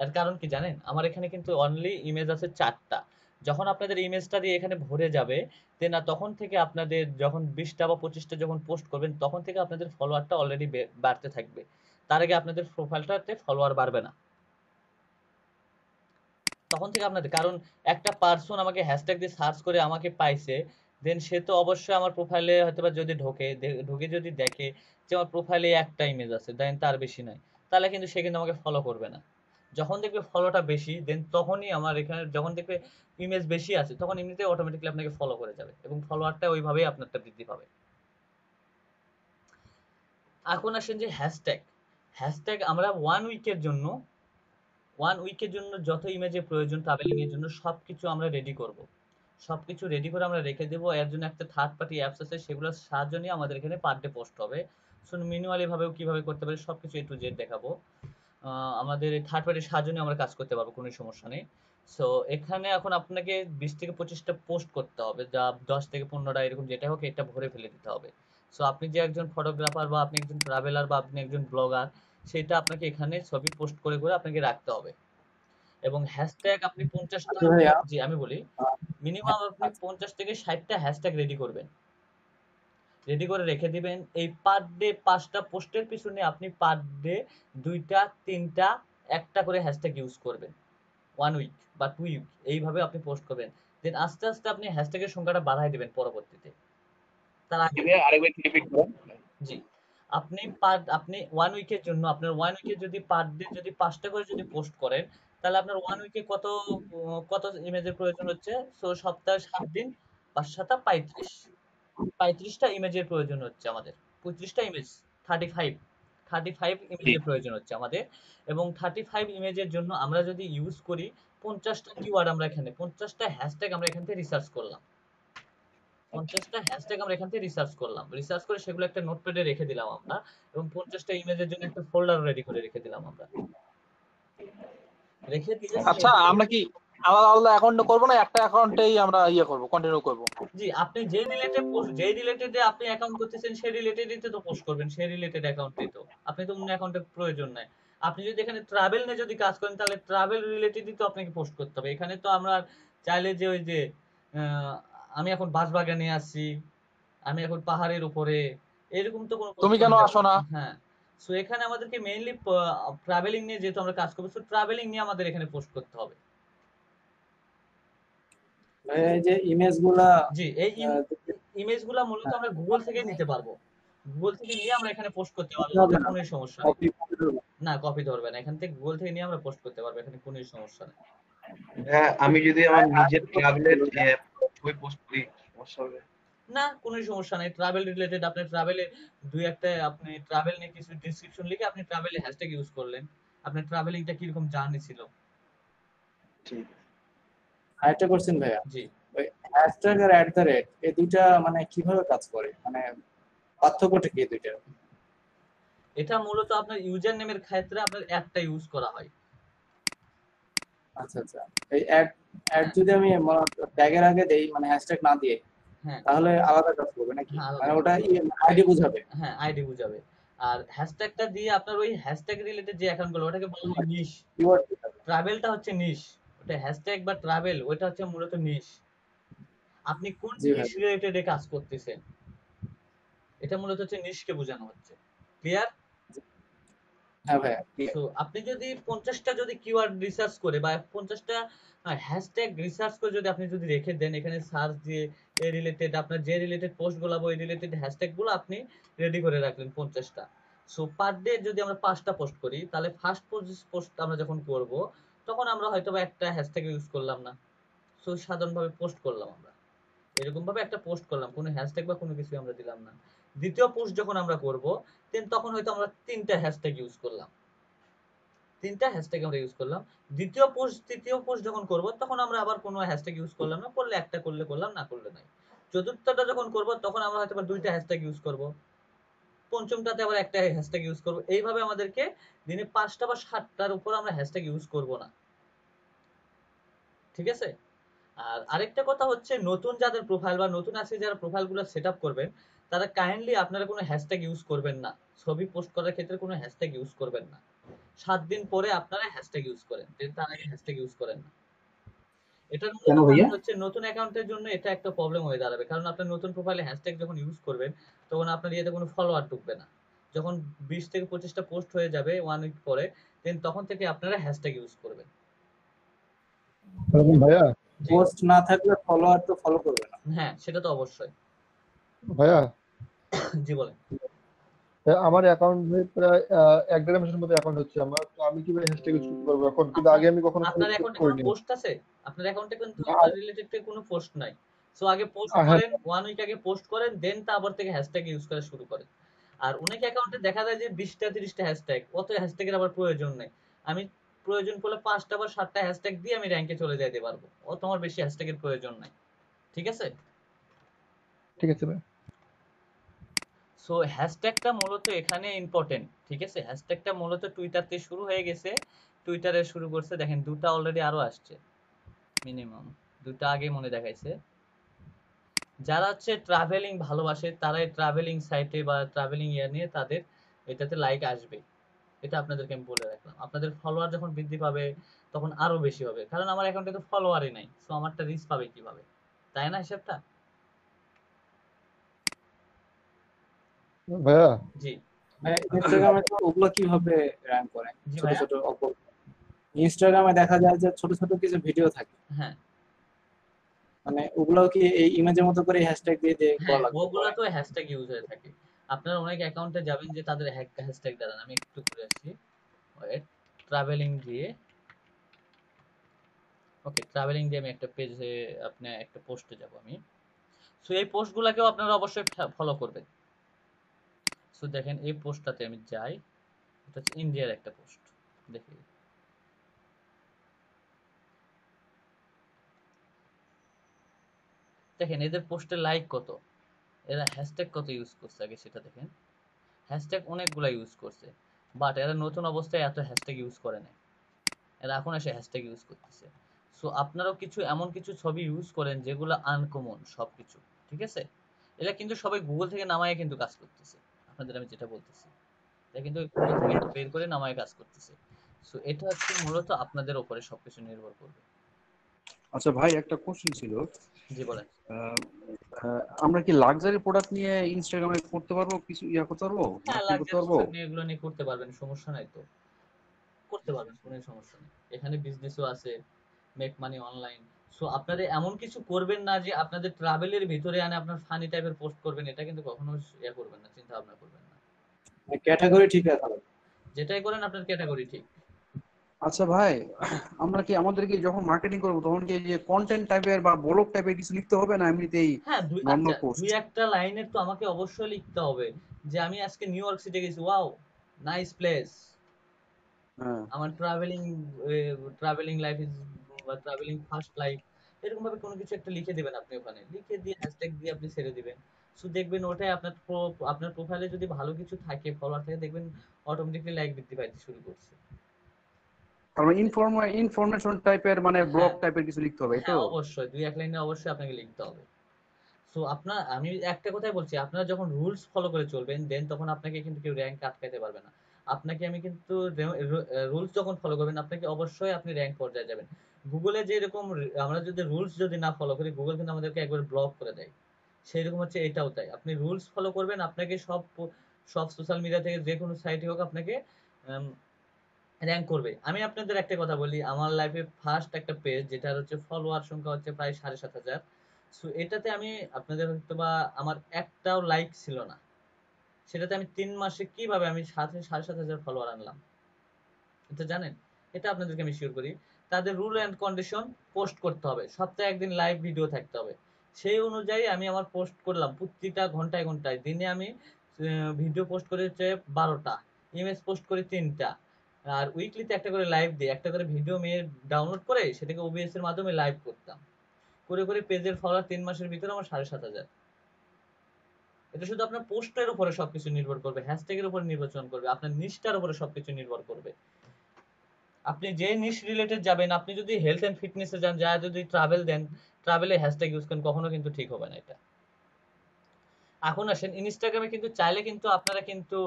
এর কারণ কি জানেন? আমার এখানে কিন্তু অনলি ইমেজ আছে 4টা। যখন আপনাদের ইমেজটা দিয়ে এখানে ভরে যাবে দেন তখন থেকে আপনাদের যখন 20টা বা 25টা যখন পোস্ট করবেন তখন থেকে আপনাদের ফলোয়ারটা অলরেডি বাড়তে থাকবে। তার আগে আপনাদের প্রোফাইলটাতে ফলোয়ার বাড়বে না। তখন থেকে আপনাদের কারণ একটা পার্সন আমাকে হ্যাশট্যাগ দিয়ে সার্চ করে আমাকে পাইছে দেন সে তো অবশ্যই আমার প্রোফাইলে হয়তোবা যদি ঢুকে যদি দেখে যে আমার প্রোফাইলে একটা ইমেজ আছে দেন তার বেশি নাই তাহলে কিন্তু সে কিন্তু আমাকে ফলো করবে না। যখন দেখবে ফলোটা বেশি দেন তখনই আমার এখানে যখন দেখবে ইমেজ বেশি আছে তখন এমনিতে অটোমেটিক্যালি আপনাকে ফলো করে যাবে এবং ফলোয়ারটা ওইভাবেই আপনারটা বৃদ্ধি পাবে। এখন আসেন যে হ্যাশট্যাগ। হ্যাশট্যাগ আমরা 1 উইকের জন্য যত ইমেজের প্রয়োজন ট্রাভেলিং এর জন্য সবকিছু আমরা রেডি করব। সবকিছু রেডি করে আমরা রেখে দেবো। এর জন্য একটা থার্ড পার্টি অ্যাপস আছে সেগুলোর সাহায্য নিয়ে আমাদের এখানে পার ডে পোস্ট হবে। সো ম্যানুয়ালি ভাবেও কিভাবে করতে পারি সবকিছু A to Z দেখাবো। আমাদের এই থার্ড পার্টির সাহায্য নিয়ে আমরা কাজ করতে পারবো, কোনো সমস্যা নেই। সো এখানে এখন আপনাকে 20 থেকে 25টা পোস্ট করতে হবে, যা 10 থেকে 15টা এরকম যেটা হোক এটা ভরে ফেলে দিতে হবে। সো আপনি যে একজন ফটোগ্রাফার বা আপনি একজন ট্রাভেলার বা আপনি একজন ব্লগার সেটা আপনাকে এখানে ছবি পোস্ট করে করে আপনাকে রাখতে হবে। এবং হ্যাশট্যাগ আপনি 50টা, আচ্ছা ভাইয়া, জি আমি বলি মিনিমাম আপনি 50 থেকে 60টা হ্যাশট্যাগ রেডি করবেন, রেডি করে রেখে দিবেন। এই পার ডে 5টা পোস্টের পিছনে আপনি পার ডে 2টা 3টা একটা করে হ্যাশট্যাগ ইউজ করবেন 1 উইক বা 2 উইক এইভাবে আপনি পোস্ট করবেন। দেন আস্তে আস্তে আপনি হ্যাশট্যাগের সংখ্যাটা বাড়ায় দিবেন পরবর্তীতে। তার আগে আরেকবার রিপিট করুন। জি আপনি 1 উইকের জন্য আপনার 1 উইকে যদি পার ডে যদি 5টা করে যদি পোস্ট করেন তাহলে আপনার 1 উইকে কত ইমেজের প্রয়োজন হচ্ছে? সো সপ্তাহে 7 দিন 5 7 35টা ইমেজের প্রয়োজন হচ্ছে আমাদের। 35টা ইমেজ 35 জি। ইমেজের প্রয়োজন হচ্ছে আমাদের। এবং 35 ইমেজের জন্য আমরা যদি ইউজ করি 50টা কিওয়ার্ড, আমরা এখানে 50টা হ্যাশট্যাগ আমরা এখান থেকে রিসার্চ করলাম। 50টা হ্যাশট্যাগ আমরা এখান থেকে রিসার্চ করলাম, রিসার্চ করে সেগুলো একটা নোটপ্যাডে রেখে দিলাম আমরা এবং 50টা ইমেজের জন্য একটা ফোল্ডার রেডি করে রেখে দিলাম আমরা। রেখে দিয়ে আচ্ছা, আমরা কি আলাদা আলাদা অ্যাকাউন্টে করবো না একটা অ্যাকাউন্টেই আমরা করবো, কন্টিনিউ করবো? জি আপনি যে রিলেটেড আপনি অ্যাকাউন্ট করতেছেন সেই রিলেটেডই তো পোস্ট করবেন, সেই রিলেটেড অ্যাকাউন্টেই তো। আপনি তো অন্য অ্যাকাউন্টের প্রয়োজন নাই। আপনি যদি এখানে ট্রাভেল নিয়ে যদি কাজ করেন তাহলে ট্রাভেল রিলেটেডই তো আপনাকে পোস্ট করতে হবে। এখানে তো আমরা চাইলে যে ওই যে আহ, আমি এখন বাঁশবাগানে আছি, আমি এখন পাহাড়ের উপরে, এরকম তো কোনো পোস্ট তুমি কেন করা যাবে আসো না? না। হ্যাঁ, সো এখানে আমাদেরকে মেইনলি ট্রাভেলিং নিয়ে যেহেতু আমরা কাজ করবো, সো ট্রাভেলিং নিয়ে আমাদের এখানে পোস্ট করতে হবে। এই যে ইমেজ গুলা জি এই আহ, ইমেজগুলা মূলত আমরা গুগল থেকে নিতে পারবো। গুগল থেকে নিয়ে আমরা এখানে পোস্ট করতে পারবো, হবে আমাদের না, কোনো সমস্যা নেই। কপি করবো। না কপি ধরবে না, এখান থেকে গুগল থেকে নিয়ে আমরা পোস্ট করতে পারবো, এখানে কোনো সমস্যা নেই। হ্যাঁ, আমি যদি আমার নিজের ট্রাভেলের ছবি পোস্ট করি সমস্যা হবে? না কোনো সমস্যা নেই। ট্রাভেল রিলেটেড আপনি ট্রাভেলে দুই একটা আপনি ট্রাভেল নিয়ে কিছু ডেসক্রিপশন লিখে আপনি ট্রাভেলে হ্যাশট্যাগ ইউজ করলেন, আপনার ট্রাভেলিংটা কিরকম জার্নি ছিল। ঠিক। আরেকটা কোশ্চেন ভাইয়া, জি ওই হ্যাশট্যাগ আর এই দুইটা মানে কিভাবে কাজ করে, মানে পার্থক্যটা কি দুইটা? এটা মূলত আপনার ইউজার নেমের ক্ষেত্রে আপনার একটা ইউজ করা হয়। আচ্ছা আচ্ছা, এই অ্যাড যদি আমি ট্যাগের আগে দেই মানে হ্যাশট্যাগ না দিয়ে, হ্যাঁ তাহলে আলাদা কাজ করবে নাকি? হ্যাঁ আলাদা মানে কাজ ওটা করবে। আইডি বুঝাবে? হ্যাঁ আইডি বুঝাবে। আর হ্যাশট্যাগটা দিয়ে আপনার ওই হ্যাশট্যাগ রিলেটেড যে অ্যাকাউন্টগুলো ওটাকে বলা হয় নিশ। কিওয়ার্ড ট্রাভেলটা হচ্ছে নিশ, ওটা হ্যাশট্যাগ বা ট্রাভেল ওইটা হচ্ছে মূলত নিশ। আপনি কোন জি ভাই। নিশ রিলেটেড কাজ করতেছেন এটা মূলত হচ্ছে নিশকে বোঝানো হচ্ছে। ক্লিয়ার? হ্যাঁ ভাইয়া। সো আপনি যদি 50টা যদি কিওয়ার্ড রিসার্চ করে বা 50টা হ্যাশট্যাগ রিসার্চ করে যদি আপনি যদি রেখে দেন এখানে সার্চ দিয়ে এই রিলেটেড আপনার যে রিলেটেড পোস্ট গুলো ওই রিলেটেড হ্যাশট্যাগ গুলো আপনি রেডি করে রাখলেন 50টা। সো পার ডে যদি আমরা 5টা পোস্ট করি তাহলে ফার্স্ট পোস্ট আমরা যখন করব তখন আমরা হয়তো বা একটা হ্যাশট্যাগ ইউজ করলাম না, সো সাধারণভাবে পোস্ট করলাম আমরা এরকম ভাবে একটা পোস্ট করলাম, কোনো হ্যাশট্যাগ বা কোনো কিছু আমরা দিলাম না। দ্বিতীয় পোস্ট যখন আমরা করব তখন হয়তো আমরা 3টা হ্যাশট্যাগ ইউজ করলাম, 3টা হ্যাশট্যাগ আমরা ইউজ করলাম। তৃতীয় পোস্ট যখন করব তখন আমরা আবার কোনো হ্যাশট্যাগ ইউজ করলাম না, করলে একটা করলে করলাম না করলে নাই। চতুর্থটা যখন করব তখন আমরা হয়তো 2টা হ্যাশট্যাগ ইউজ করব। পঞ্চমটাতে আবার একটা হ্যাশট্যাগ ইউজ করব। এইভাবে আমাদেরকে দিনে 5টা বা 7টার উপর আমরা হ্যাশট্যাগ ইউজ করব না, ঠিক আছে? আর আরেকটা কথা হচ্ছে, নতুন যাদের প্রোফাইল বা নতুন আজকে যারা প্রোফাইলগুলো সেট আপ করবেন, তারা কাইন্ডলি আপনারা কোনো হ্যাশট্যাগ ইউজ করবেন না। ছবি পোস্ট করার ক্ষেত্রে কোনো হ্যাশট্যাগ ইউজ করবেন না। 7 দিন পরে আপনারা হ্যাশট্যাগ ইউজ করেন, তার আগে হ্যাশট্যাগ ইউজ করেন না। এটার মূল কেন কারণ ভাইয়া? হচ্ছে নতুন অ্যাকাউন্টের জন্য এটা একটা প্রবলেম হয়ে দাঁড়াবে, কারণ আপনার নতুন প্রোফাইলে হ্যাশট্যাগ যখন ইউজ করবেন তখন আপনার ইয়েতে কোনো ফলোয়ার ঢুকবে না। যখন 20 থেকে 25টা পোস্ট হয়ে যাবে 1 উইক পরে, দেন তখন থেকে আপনারা হ্যাশট্যাগ ইউজ করবেন। ভাইয়া জি, পোস্ট না থাকলে ফলোয়ার তো ফলো করবে না। হ্যাঁ সেটা তো অবশ্যই। ভাইয়া জি বলেন। আমার অ্যাকাউন্ট প্রায় 1.5 মাসের মতো অ্যাকাউন্ট হচ্ছে আমার, তো আমি কিভাবে হ্যাশট্যাগ ইউজ করতে পারবো এখন? কিন্তু আপনার আগে আমি কখনো আপনার পোস্ট অ্যাকাউন্টে কোনো করিনি। পোস্ট আছে? আপনার অ্যাকাউন্টে কিন্তু আর রিলেটেড কোনো পোস্ট নাই। সো আগে পোস্ট হ্যাঁ, করেন, 1 উইক আগে পোস্ট করেন, দেন তারপর থেকে হ্যাশট্যাগ ইউজ করা শুরু করেন। আর অনেক অ্যাকাউন্টে দেখা যায় যে 20টা 30টা হ্যাশট্যাগ, অত হ্যাশট্যাগের আবার প্রয়োজন নেই। আমি প্রয়োজন পড়লে 5টা বা 7টা হ্যাশট্যাগ দিয়ে আমি র্যাঙ্কে চলে যাইতে পারবো, অত আমার বেশি হ্যাশট্যাগের প্রয়োজন নাই, ঠিক আছে? ঠিক আছে ভাই। সো হ্যাশট্যাগটা মূলত এখানে ইম্পর্টেন্ট, ঠিক আছে? হ্যাশট্যাগটা মূলত টুইটার থেকে শুরু হয়ে গেছে, টুইটারে শুরু করছে, দেখেন 2টা অলরেডি আরো আসছে, মিনিমাম 2টা আগে মনে দেখাইছে। যারা হচ্ছে ট্রাভেলিং ভালোবাসে তারা এই ট্রাভেলিং সাইটে বা ট্রাভেলিং ইয়ে নিয়ে তাদের এটাতে লাইক আসবে। এটা আপনাদেরকে আমি বলে রাখলাম। আপনাদের ফলোয়ার যখন বৃদ্ধি পাবে তখন আরো বেশি হবে, কারণ আমার অ্যাকাউন্টে তো ফলোয়ারই নাই, সো আমারটা রিচ পাবে কিভাবে, তাই না হিসাবটা? ভাইয়া জি মানে ইনস্টাগ্রামে তো ওগুলো কিভাবে র্যাঙ্ক করে? জি ছোট ভাইয়া। ছোট ইনস্টাগ্রামে দেখা যায় যে ছোট ছোট কিছু ভিডিও থাকে, হ্যাঁ মানে ওগুলো কি এই ইমেজের মতো করে হ্যাশট্যাগ দিয়ে দিয়ে করা হ্যাঁ, লাগবে ওগুলা পরে? তো হ্যাশট্যাগ ইউজ হয়ে থাকে। আপনারা অনেক অ্যাকাউন্টে যাবেন যে তাদের হ্যাশট্যাগ দাঁড়ান, আমি একটু ঘুরে আসি। ট্রাভেলিং দিয়ে, ওকে ট্রাভেলিং দিয়ে আমি একটা পেজে আপনি একটা পোস্টে যাব আমি। সো এই পোস্টগুলোকেও আপনারা অবশ্যই ফলো করবেন। সো দেখেন এই পোস্টটাতে আমি যাই, এটা হচ্ছে ইন্ডিয়ার একটা পোস্ট, দেখি দেখেন এদের পোস্টে লাইক কত, এরা হ্যাশট্যাগ কত ইউজ করছে আগে সেটা দেখেন। হ্যাশট্যাগ অনেকগুলা ইউজ করছে, বাট এরা নতুন অবস্থায় এত হ্যাশট্যাগ ইউজ করে নাই, এরা এখন এসে হ্যাশট্যাগ ইউজ করতেছে। সো আপনারাও কিছু এমন কিছু ছবি ইউজ করেন যেগুলো আনকমন সবকিছু, ঠিক আছে? এরা কিন্তু সবাই গুগল থেকে নামায় কিন্তু কাজ করতেছে, আপনাদের আমি যেটা বলতেছি, এটা কিন্তু গুগল থেকে বের করে নামায় কাজ করতেছে। সো এটা হচ্ছে মূলত আপনাদের উপরে সবকিছু নির্ভর করবে। আচ্ছা ভাই, একটা কোশ্চেন ছিল। জি বলেন। আহ, আমরা কি লাক্সারি প্রোডাক্ট নিয়ে ইনস্টাগ্রামে করতে পারবো, কিছু করতে পারবো, হ্যাঁ, মার্কেটিং করতে লাক্সারি পারবো? প্রোডাক্ট নিয়ে এগুলো নিয়ে করতে পারবেন, সমস্যা নাই তো, করতে পারবেন, কোনো সমস্যা নেই। এখানে বিজনেসও আছে, মেক মানি অনলাইন। সো আপনারা এমন কিছু করবেন না যে আপনাদের ট্রাভেলের ভিতরে আনে আপনার ফানি টাইপের পোস্ট করবেন, এটা কিন্তু কখনো ইয়া করবেন না, চিন্তা ভাবনা করবেন না। ক্যাটাগরি ঠিক রাখা লাগবে। যেটাই করেন আপনার ক্যাটাগরি ঠিক। আচ্ছা ভাই, আমরা কি আমাদেরকে যখন মার্কেটিং করবো তখন কি এই যে কন্টেন্ট টাইপের বা ব্লগ টাইপের কিছু লিখতে হবে, না এমনিতেই হ্যাঁ, নর্মাল আচ্ছা পোস্ট? দুই একটা লাইনের তো আমাকে অবশ্যই লিখতে হবে, যে আমি আজকে নিউ ইয়র্ক সিটি গেছি, ওয়াও নাইস প্লেস, হ্যাঁ। আমার ট্রাভেলিং লাইফ ইজ, বা ট্রাভেলিং ফার্স্ট লাইফ, এরকম ভাবে কোনো কিছু একটা লিখে দিবেন আপনি, ওখানে লিখে দিয়ে হ্যাশট্যাগ দিয়ে আপনি ছেড়ে দিবেন। সো দেখবেন ওটাই আপনার আপনার প্রোফাইলে যদি ভালো কিছু থাকে, ফলোয়ার থাকে, দেখবেন অটোমেটিকলি লাইক বৃদ্ধি পাইতে শুরু করছে। তারপর ইনফরমেশন টাইপের মানে ব্লগ হ্যাঁ টাইপের কিছু লিখতে হবে, এই তো? হ্যাঁ, অবশ্যই দুই এক লাইনে অবশ্যই আপনাকে লিখতে হবে। সো আপনার আমি একটা কথাই বলছি, আপনারা যখন রুলস ফলো করে চলবেন দেন তখন আপনাকে কিন্তু কেউ র্যাঙ্ক আটকাতে পারবে না। আপনাকে আমি কিন্তু রুলস যখন ফলো করবেন আপনাকে অবশ্যই আপনি র্যাঙ্ক পর্যায়ে যাবেন। গুগলে যেরকম আমরা যদি রুলস যদি না ফলো করি, গুগল কিন্তু আমাদেরকে একবার ব্লক করে দেয়, সেই রকম হচ্ছে এটাও তাই। আপনি রুলস ফলো করবেন, আপনাকে সব সোশ্যাল মিডিয়া থেকে যে কোনো সাইটে হোক আপনাকে র্যাঙ্ক করবে। আমি আপনাদের একটা কথা বলি, আমার লাইফে ফার্স্ট একটা পেজ যেটা হচ্ছে ফলোয়ার সংখ্যা হচ্ছে প্রায় 7,500। সো এটাতে আমি আপনাদের হয়তো বা আমার একটাও লাইক ছিল না, সেটাতে আমি 3 মাসে কিভাবে আমি 7,500 ফলোয়ার আনলাম, এটা জানেন? এটা আপনাদেরকে আমি শিওর করি। তাদের রুল এন্ড কন্ডিশন, পোস্ট করতে হবে, সপ্তাহে একদিন লাইভ ভিডিও থাকতে হবে, সেই অনুযায়ী আমি আমার পোস্ট করলাম প্রতিটা ঘন্টায় ঘন্টায়। দিনে আমি ভিডিও পোস্ট করে হচ্ছে 12টা, ইমেজ পোস্ট করি 3টা, আর উইকলিতে একটা করে লাইভ দিই, একটা করে ভিডিও মেয়ে ডাউনলোড করে সেটাকে ওবিএস এর মাধ্যমে লাইভ করতাম, করে করে পেজের ফলোয়ার 3 মাসের ভিতরে আমার 7,500। এটা শুধু আপনার পোস্টের উপরে সবকিছু নির্ভর করবে, হ্যাশট্যাগের উপরে নির্বাচন করবে, আপনার নিশটার উপরে সবকিছু নির্ভর করবে। আপনি যে নিশ রিলেটেড যাবেন, আপনি যদি হেলথ এন্ড ফিটনেসে যান, যা যদি ট্রাভেল দেন, ট্রাভেলে হ্যাশট্যাগ ইউজ করেন, কখনো কিন্তু ঠিক হবে না এটা। এখন আসেন ইনস্টাগ্রামে কিন্তু চাইলে কিন্তু আপনারা কিন্তু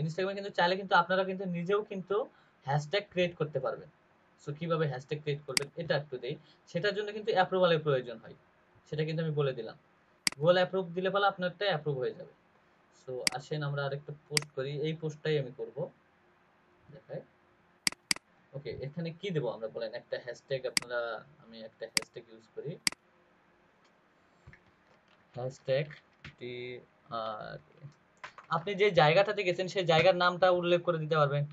ইনস্টাগ্রামে কিন্তু চাইলে কিন্তু আপনারা কিন্তু নিজেও কিন্তু হ্যাশট্যাগ ক্রিয়েট করতে পারবেন। সো কিভাবে হ্যাশট্যাগ ক্রিয়েট করবেন এটা একটু দেই। সেটার জন্য কিন্তু অ্যাপ্রুভালের প্রয়োজন হয়, সেটা কিন্তু আমি বলে দিলাম। গুগল অ্যাপ্রুভ দিলে পরে আপনারটা অ্যাপ্রুভ হয়ে যাবে। সো আসেন আমরা আরেকটা পোস্ট করি, এই পোস্টটাই আমি করব, দেখাই। ওকে, এখানে কি দেব আমরা বলেন, একটা হ্যাশট্যাগ আপনারা, আমি একটা হ্যাশট্যাগ ইউজ করি, হ্যাশট্যাগ টি আর আপনি যে জায়গাটাতে গেছেন সেই জায়গার নামটা উল্লেখ করে দিতে পারবেন।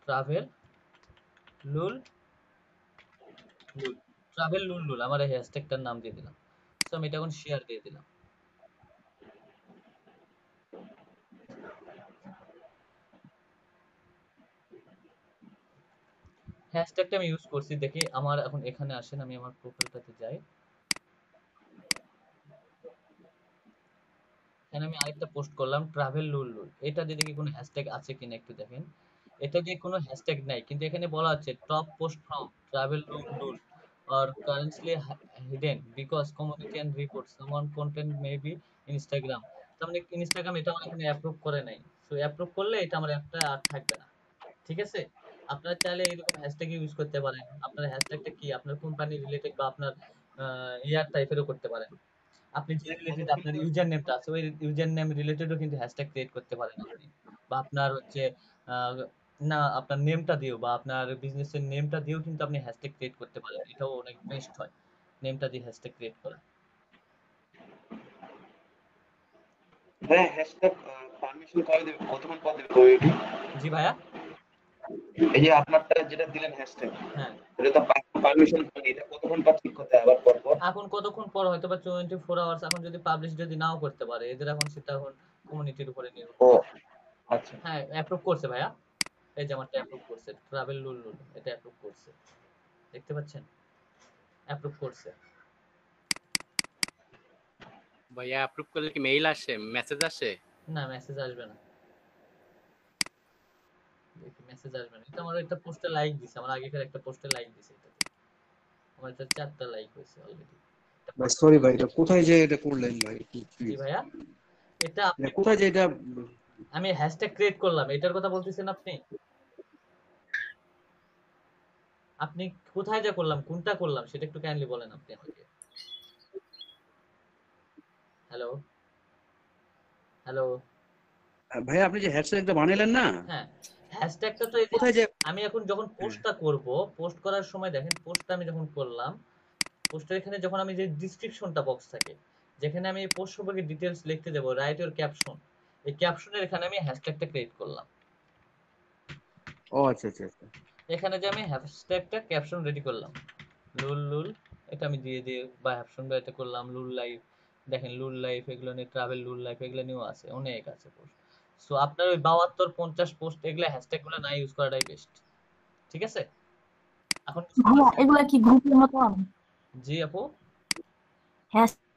ট্রাভেল লুল লুল, ট্রাভেল লুল লুল, আমার এই হ্যাশট্যাগটার নাম দিয়ে দিলাম। সো আমি এটা এখন শেয়ার দিয়ে দিলাম। হ্যাশট্যাগটা আমি ইউজ করছি, দেখি আমার এখন এখানে আসেন, আমি আমার প্রোফাইলটাতে যাই, এখানে আমি আরেকটা পোস্ট করলাম ট্রাভেল লুল লুল, এটা দিয়ে দেখি কোনো হ্যাশট্যাগ আছে কিনা একটু দেখেন। এটা দিয়ে কোনো হ্যাশট্যাগ নাই, কিন্তু এখানে বলা আছে টপ পোস্ট ফ্রম ট্রাভেল লুল লুল or currently hidden because community and report someone content may be Instagram। তার মানে ইনস্টাগ্রাম এটা আমার এখানে অ্যাপ্রুভ করে নাই। সো অ্যাপ্রুভ করলে এটা আমার একটা আর থাকবে না। ঠিক আছে, আপনারা চাইলে এরকম হ্যাশট্যাগ ইউজ করতে পারেন। আপনার হ্যাশট্যাগটা কি, আপনার কোম্পানি রিলেটেড বা আপনার ইয়ার টাইপেরও করতে পারেন। আপনি যে রিলেটেড আপনার ইউজার নেমটা আছে, ওই ইউজার নেম রিলেটেডও কিন্তু হ্যাশট্যাগ ক্রিয়েট করতে পারেন আপনি। বা আপনার হচ্ছে আহ, না আপনার নেমটা দিয়েও বা আপনার বিজনেসের নেমটা দিয়েও কিন্তু আপনি হ্যাশট্যাগ ক্রিয়েট করতে পারেন, এটাও অনেক বেস্ট হয় নেমটা দিয়ে হ্যাশট্যাগ ক্রিয়েট করা। ভাই হ্যাশট্যাগ পারমিশন কবে দেবে, কতক্ষণ পর দেবে কমিউনিটি? জি ভাইয়া। এই যে আপনারটা যেটা দিলেন হ্যাশট্যাগ, হ্যাঁ, এটা তো পারমিশন পানি, এটা কতক্ষণ পর ঠিক করতে হবে আবার পর পর? এখন কতক্ষণ পর হয়তো বা 24 আওয়ার্স, এখন যদি পাবলিশ যদি নাও করতে পারে এদের, এখন সেটা এখন কমিউনিটির উপরে নির্ভর ও করে। আচ্ছা। হ্যাঁ অ্যাপ্রুভ করছে ভাইয়া, এই যে আমারটা অ্যাপ্রুভ করছে, ট্রাভেল লুল লুল এটা অ্যাপ্রুভ করছে, দেখতে পাচ্ছেন অ্যাপ্রুভ করছে। ভাইয়া অ্যাপ্রুভ করলে কি মেইল আসে, মেসেজ আসে? না মেসেজ আসবে না, দেখি মেসেজ আসবে না। এটা আমার একটা পোস্টে লাইক দিছে, আমার আগেকার একটা পোস্টে লাইক দিছে, এটাতে আমার এটা 4টা লাইক হয়েছে অলরেডি। ভাই সরি ভাই, এটা কোথায় যে এটা করলেন ভাই? জি ভাইয়া, এটা আপনি এটা কোথায় যে এটা? আমি হ্যাশট্যাগ ক্রিয়েট করলাম, এটার কথা বলতেছেন আপনি? আপনি কোথায় যা করলাম, কোনটা করলাম সেটা একটু কাইন্ডলি বলেন আপনি আমাকে। Hello hello. ভাই আপনি যে হ্যাশট্যাগটা বানাইলেন না, হ্যাঁ হ্যাশট্যাগটা তো এই যে কোথায় যে? আমি এখন যখন পোস্টটা করব, পোস্ট করার সময় দেখেন পোস্টটা আমি যখন করলাম, পোস্টের এখানে যখন আমি যে ডিসক্রিপশনটা বক্স থাকে, যেখানে আমি এই পোস্ট সম্পর্কে ডিটেইলস লিখতে দেব, রাইট ইওর ক্যাপশন, এই ক্যাপশনের এখানে আমি হ্যাশট্যাগটা ক্রিয়েট করলাম। ও আচ্ছা আচ্ছা আচ্ছা। এখানে যে আমি হ্যাশট্যাগটা ক্যাপশন রেডি করলাম, লুল লুল, এটা আমি দিয়ে বা ক্যাপশন বা এটা করলাম লুল লাইফ, দেখেন লুল লাইফ এগুলো নিয়ে, ট্রাভেল লুল লাইফ এগুলো নিয়েও আছে, অনেক আছে পোস্ট। সো আপনার ওই 72-50 পোস্ট এগুলা হ্যাশট্যাগ গুলো না ইউজ করাটাই বেস্ট। ঠিক আছে, এখন ভাইয়া এগুলা কি গ্রুপের মতন? জি আপু, হ্যাশট্যাগ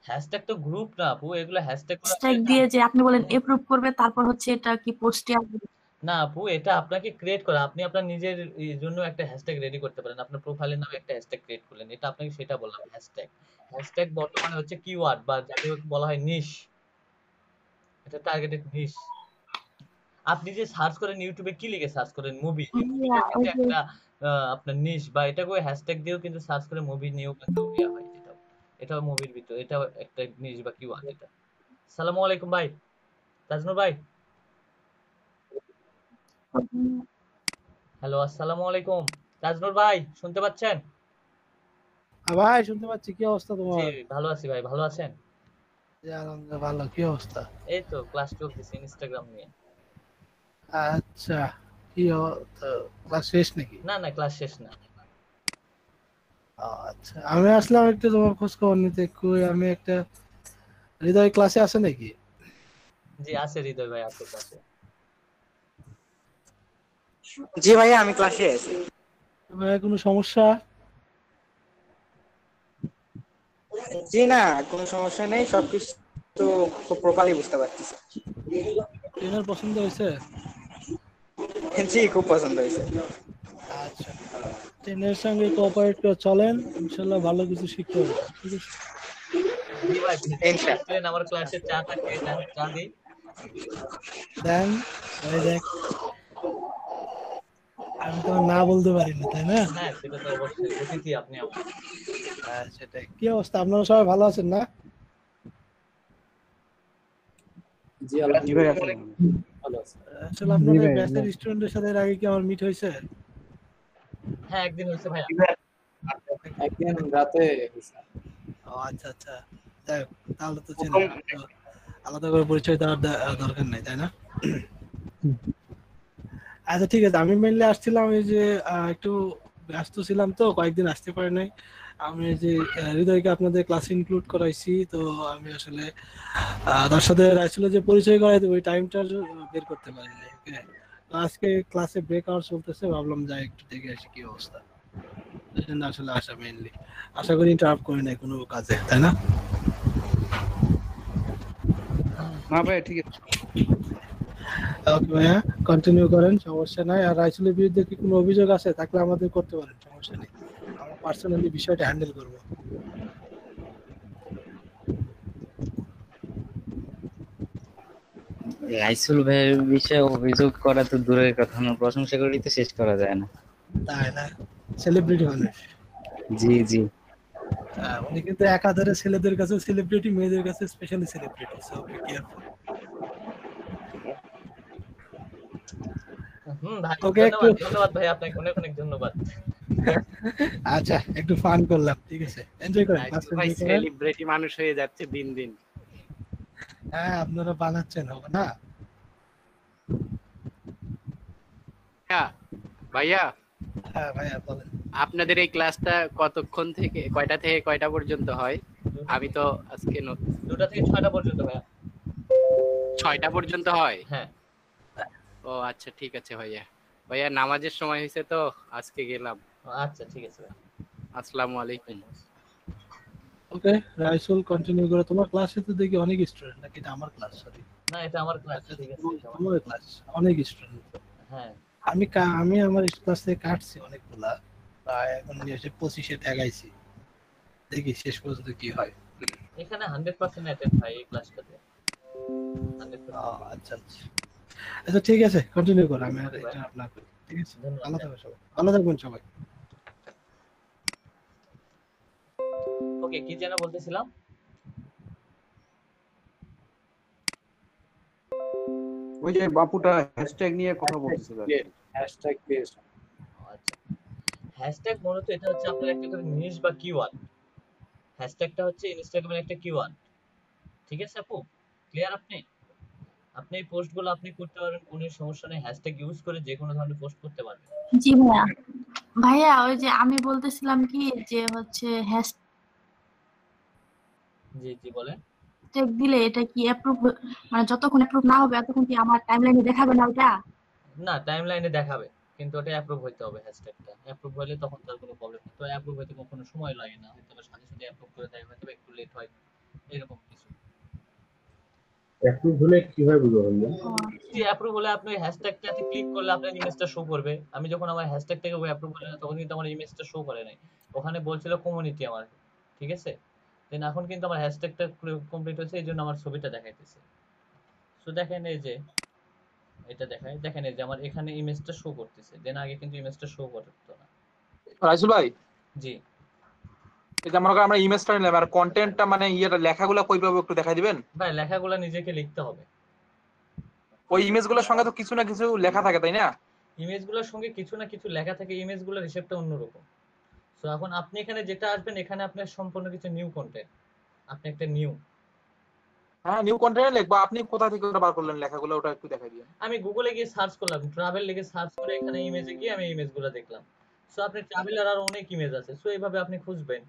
হ্যাশট্যাগ তো গ্রুপ না আপু, এগুলো হ্যাশট্যাগ গুলো দিয়ে যে আপনি বলেন এপ্রুভ করবে, তারপর হচ্ছে এটা কি পোস্টে আসবে? না আপু, এটা আপনাকে ক্রিয়েট করা, আপনি আপনার নিজের জন্য একটা হ্যাশট্যাগ রেডি করতে পারেন, আপনার প্রোফাইলের নামে একটা হ্যাশট্যাগ ক্রিয়েট করলেন, এটা আপনাকে সেটা বললাম হ্যাশট্যাগ। হ্যাশট্যাগ বর্তমানে হচ্ছে কিওয়ার্ড বা যাকে বলা হয় নিশ, এটা টার্গেটেড নিশ। আপনি যে সার্চ করেন ইউটিউবে কি লিখে সার্চ করেন, মুভি, ভাইয়া মুভিটাও ওই কিন্তু যে একটা আপনার নিশ, বা এটাকে হ্যাশট্যাগ দিয়েও কিন্তু সার্চ করে মুভি নিয়েও কিন্তু ইয়া হয়, এটাও মুভির ভিতর, এটাও একটা নিশ বা কিওয়ার্ড এটা। আসসালামু আলাইকুম ভাই, তাজনুর ভাই। হ্যালো আসসালামু আলাইকুম, তাজনুর ভাই শুনতে পাচ্ছেন? ভাই শুনতে পাচ্ছি, কি অবস্থা জি তোমার? ভালো আছি ভাই, ভালো আছেন? জি, আলহামদুলিল্লাহ ভালো। কি অবস্থা? এই তো ক্লাস চলতেছে ইনস্টাগ্রাম নিয়ে। আচ্ছা, কি ক্লাস শেষ নাকি? না না ক্লাস শেষ না। আচ্ছা, আমি আসলাম একটু তোমার খোঁজ খবর নিতে। কই আমি একটা হৃদয় ক্লাসে আছে নাকি? জি আছে, হৃদয় ভাই আছে ক্লাসে। জি ভাইয়া আমি ক্লাসে আছি। ভাইয়া কোনো সমস্যা? জি না, কোনো সমস্যা নেই, সবকিছু খুব প্রপারলি বুঝতে পারতেছি। ট্রেনার পছন্দ হয়েছে? জি, খুব পছন্দ হয়েছে। আচ্ছা, ট্রেনের সঙ্গে কোঅপারেট করে চলেন, ইনশাল্লাহ ভালো কিছু শিখতে পারবেন। ঠিক আছে? জি ভাই, ভেতরে আসলেন আমার ক্লাসে চাটা খেয়ে যান, চা দিই। দেন ভাই, দেখ আমি তোমার না বলতে পারি না, তাই না? হ্যাঁ, সেটা তো অবশ্যই, অতিথি আপনি আমার। হ্যাঁ সেটাই। কি অবস্থা, আপনারা সবাই ভালো আছেন না? জি জি ভাই, আলহামদুলিল্লাহ আসলে ভালো আছে। আসলে আপনাদের ব্যাচের স্টুডেন্টের সাথে এর আগে কি আমার মিট হয়েছে? হ্যাঁ, একদিন হয়েছে ভাইয়া। একদিন রাতে হয়েছে। ও আচ্ছা আচ্ছা, যাই হোক, তাহলে তো চেনেন, তো আলাদা করে পরিচয় দেওয়ার দরকার নেই, তাই না? আচ্ছা ঠিক আছে, আমি মেইনলি আসছিলাম এই যে একটু ব্যস্ত ছিলাম তো কয়েকদিন আসতে পারি নাই। আমি এই যে হৃদয়কে আপনাদের ক্লাসে ইনক্লুড করাইছি, তো আমি আসলে তার সাথে আসলে যে পরিচয় করাই দেবো ওই টাইমটা বের করতে পারিনি। Okay? তো আজকে ক্লাসে ব্রেক আওয়ার চলতেছে, ভাবলাম যাই একটু দেখে আসি কি অবস্থা, এই জন্য আসলে আসা মেইনলি। আশা করি ইন্টারাপ্ট করি নাই কোনো কাজে, তাই না? না ভাই, ঠিক আছে। ওকে ভাইয়া, কন্টিনিউ করেন, সমস্যা নাই। আর রাইসুলের বিরুদ্ধে কি কোনো অভিযোগ আছে থাকলে আমাদের করতে পারেন, সমস্যা নেই, আমরা পার্সোনালি বিষয়টা হ্যান্ডেল করব। রাইসুল ভাইয়ের বিষয়ে অভিযোগ করা তো দূরের কথা, আমার প্রশংসা করেই তো শেষ করা যায় না। তাই না? সেলিব্রিটি মানুষ। জি জি। উনি কিন্তু একাধারে ছেলেদের কাছে সেলিব্রিটি, মেয়েদের কাছে specially celebrity, so be careful. ভাই, ওকে, ধন্যবাদ একটু ধন্যবাদ ভাই, আপনাকে অনেক অনেক ধন্যবাদ। আচ্ছা, একটু ফান করলাম, ঠিক আছে, এনজয় করেন, ক্লাস ভাই এনজয় করেন। সেলিব্রিটি মানুষ হয়ে যাচ্ছে দিন দিন। হ্যাঁ, আপনারা বানাচ্ছেন, হবে না? ভাইয়া, হ্যাঁ ভাইয়া বলেন। আপনাদের এই ক্লাসটা কতক্ষণ থেকে কয়টা থেকে কয়টা পর্যন্ত হয়? আমি তো আজকে 2টা থেকে 6টা পর্যন্ত ভাইয়া। 6টা পর্যন্ত হয়? হ্যাঁ। ও আচ্ছা, ঠিক আছে ভাইয়া। ভাইয়া নামাজের সময় হয়েছে তো আজকে গেলাম। আচ্ছা ঠিক আছে ভাই। আসসালামু আলাইকুম। ওকে, রাইসুল কন্টিনিউ করে। তোমার ক্লাসে তো দেখি অনেক স্টুডেন্ট, নাকি এটা আমার ক্লাস? সরি, না, এটা আমার ক্লাস, ঠিক আছে, এটা আমার। তোমার ক্লাস অনেক স্টুডেন্ট। হ্যাঁ, আমি আমার ক্লাস থেকে কাটছি অনেকগুলা, প্রায় এখন এসে 25-এ ঠেকাইছি, দেখি শেষ পর্যন্ত কি হয়। এখানে 100% অ্যাটেন্ড হয় এই ক্লাসটাতে। 100%। আচ্ছা আচ্ছা আচ্ছা, ঠিক আছে, কন্টিনিউ করো, আমি আর এটা আপনার করি। ঠিক আছে, ভালো থাকবেন সবাই, ভালো থাকবেন সবাই। ওকে, কি যেন বলতেছিলাম? ওই যে বাপুটা হ্যাশট্যাগ নিয়ে কথা বলতেছে। Hashtag creation. আচ্ছা, হ্যাশট্যাগ মূলত এটা হচ্ছে আপনার একটা করে নিশ বা কিওয়ার্ড। হ্যাশট্যাগটা হচ্ছে ইনস্টাগ্রামের একটা কিওয়ার্ড। ঠিক আছে আপু, ক্লিয়ার? আপনি এই পোস্টগুলো আপনি করতে পারবেন, কোনো সমস্যা নেই, হ্যাশট্যাগ ইউজ করে যে কোনো ধরনের পোস্ট করতে পারবেন। জি ভাইয়া। ভাইয়া ওই যে আমি বলতেছিলাম কি যে হচ্ছে জি জি বলেন। হ্যাশট্যাগ দিলে এটা কি অ্যাপ্রুভ, মানে যতক্ষণ অ্যাপ্রুভ না হবে ততক্ষণ কি আমার টাইমলাইনে দেখাবে না ওটা? না, টাইমলাইনে দেখাবে, কিন্তু ওটা অ্যাপ্রুভ হইতে হবে। হ্যাশট্যাগটা অ্যাপ্রুভ হলে তখন তার কোনো প্রবলেম নেই। তো অ্যাপ্রুভ হইতে কোনো সময় লাগে না, হয়তো সাথে সাথে অ্যাপ্রুভ করে দেয়, হয়তো একটু লেট হয়, এরকম কিছু। অ্যাপ্রুভ হলে কিভাবে বুঝবো বললেন? জি, অ্যাপ্রুভ হলে আপনি হ্যাশট্যাগটাতে ক্লিক করলে আপনার ইমেজটা শো করবে। আমি যখন আমার হ্যাশট্যাগটাকে অ্যাপ্রুভ হলো না, তখন কিন্তু আমার ইমেজটা শো করে নাই, ওখানে বলছিল কমিউনিটি আমার। ঠিক আছে, দেন এখন কিন্তু আমার হ্যাশট্যাগটা কমপ্লিট হয়েছে, এই জন্য আমার ছবিটা দেখাইতেছে। সো দেখেন এই যে এটা দেখায়, দেখেন এই যে আমার এখানে ইমেজটা শো করতেছে, দেন আগে কিন্তু ইমেজটা শো করতো না। রাইসুল ভাই, জি, এই যে মনে করেন আমরা ইমেজটা নিলাম, আর কন্টেন্টটা মানে ইয়েটা লেখাগুলো কইভাবে একটু দেখাই দিবেন? ভাই লেখাগুলো নিজেকে লিখতে হবে। ওই ইমেজগুলোর সঙ্গে তো কিছু না কিছু লেখা থাকে, তাই না? ইমেজগুলোর সঙ্গে কিছু না কিছু লেখা থাকে, ইমেজগুলোর হিসেবটা অন্যরকম। সো এখন আপনি এখানে যেটা আসবেন, এখানে আপনার সম্পূর্ণ কিছু নিউ কন্টেন্ট, আপনি একটা নিউ। হ্যাঁ, নিউ কন্টেন্ট লিখবো। আপনি কোথা থেকে ওটা বার করলেন লেখাগুলো, ওটা একটু দেখাই দিবেন। আমি গুগলে গিয়ে সার্চ করলাম, ট্রাভেল লিখে সার্চ করে এখানে ইমেজে গিয়ে আমি ইমেজগুলো দেখলাম। সো আপনি ট্রাভেলের আর অনেক ইমেজ আছে, সো এইভাবে আপনি খুঁজবেন,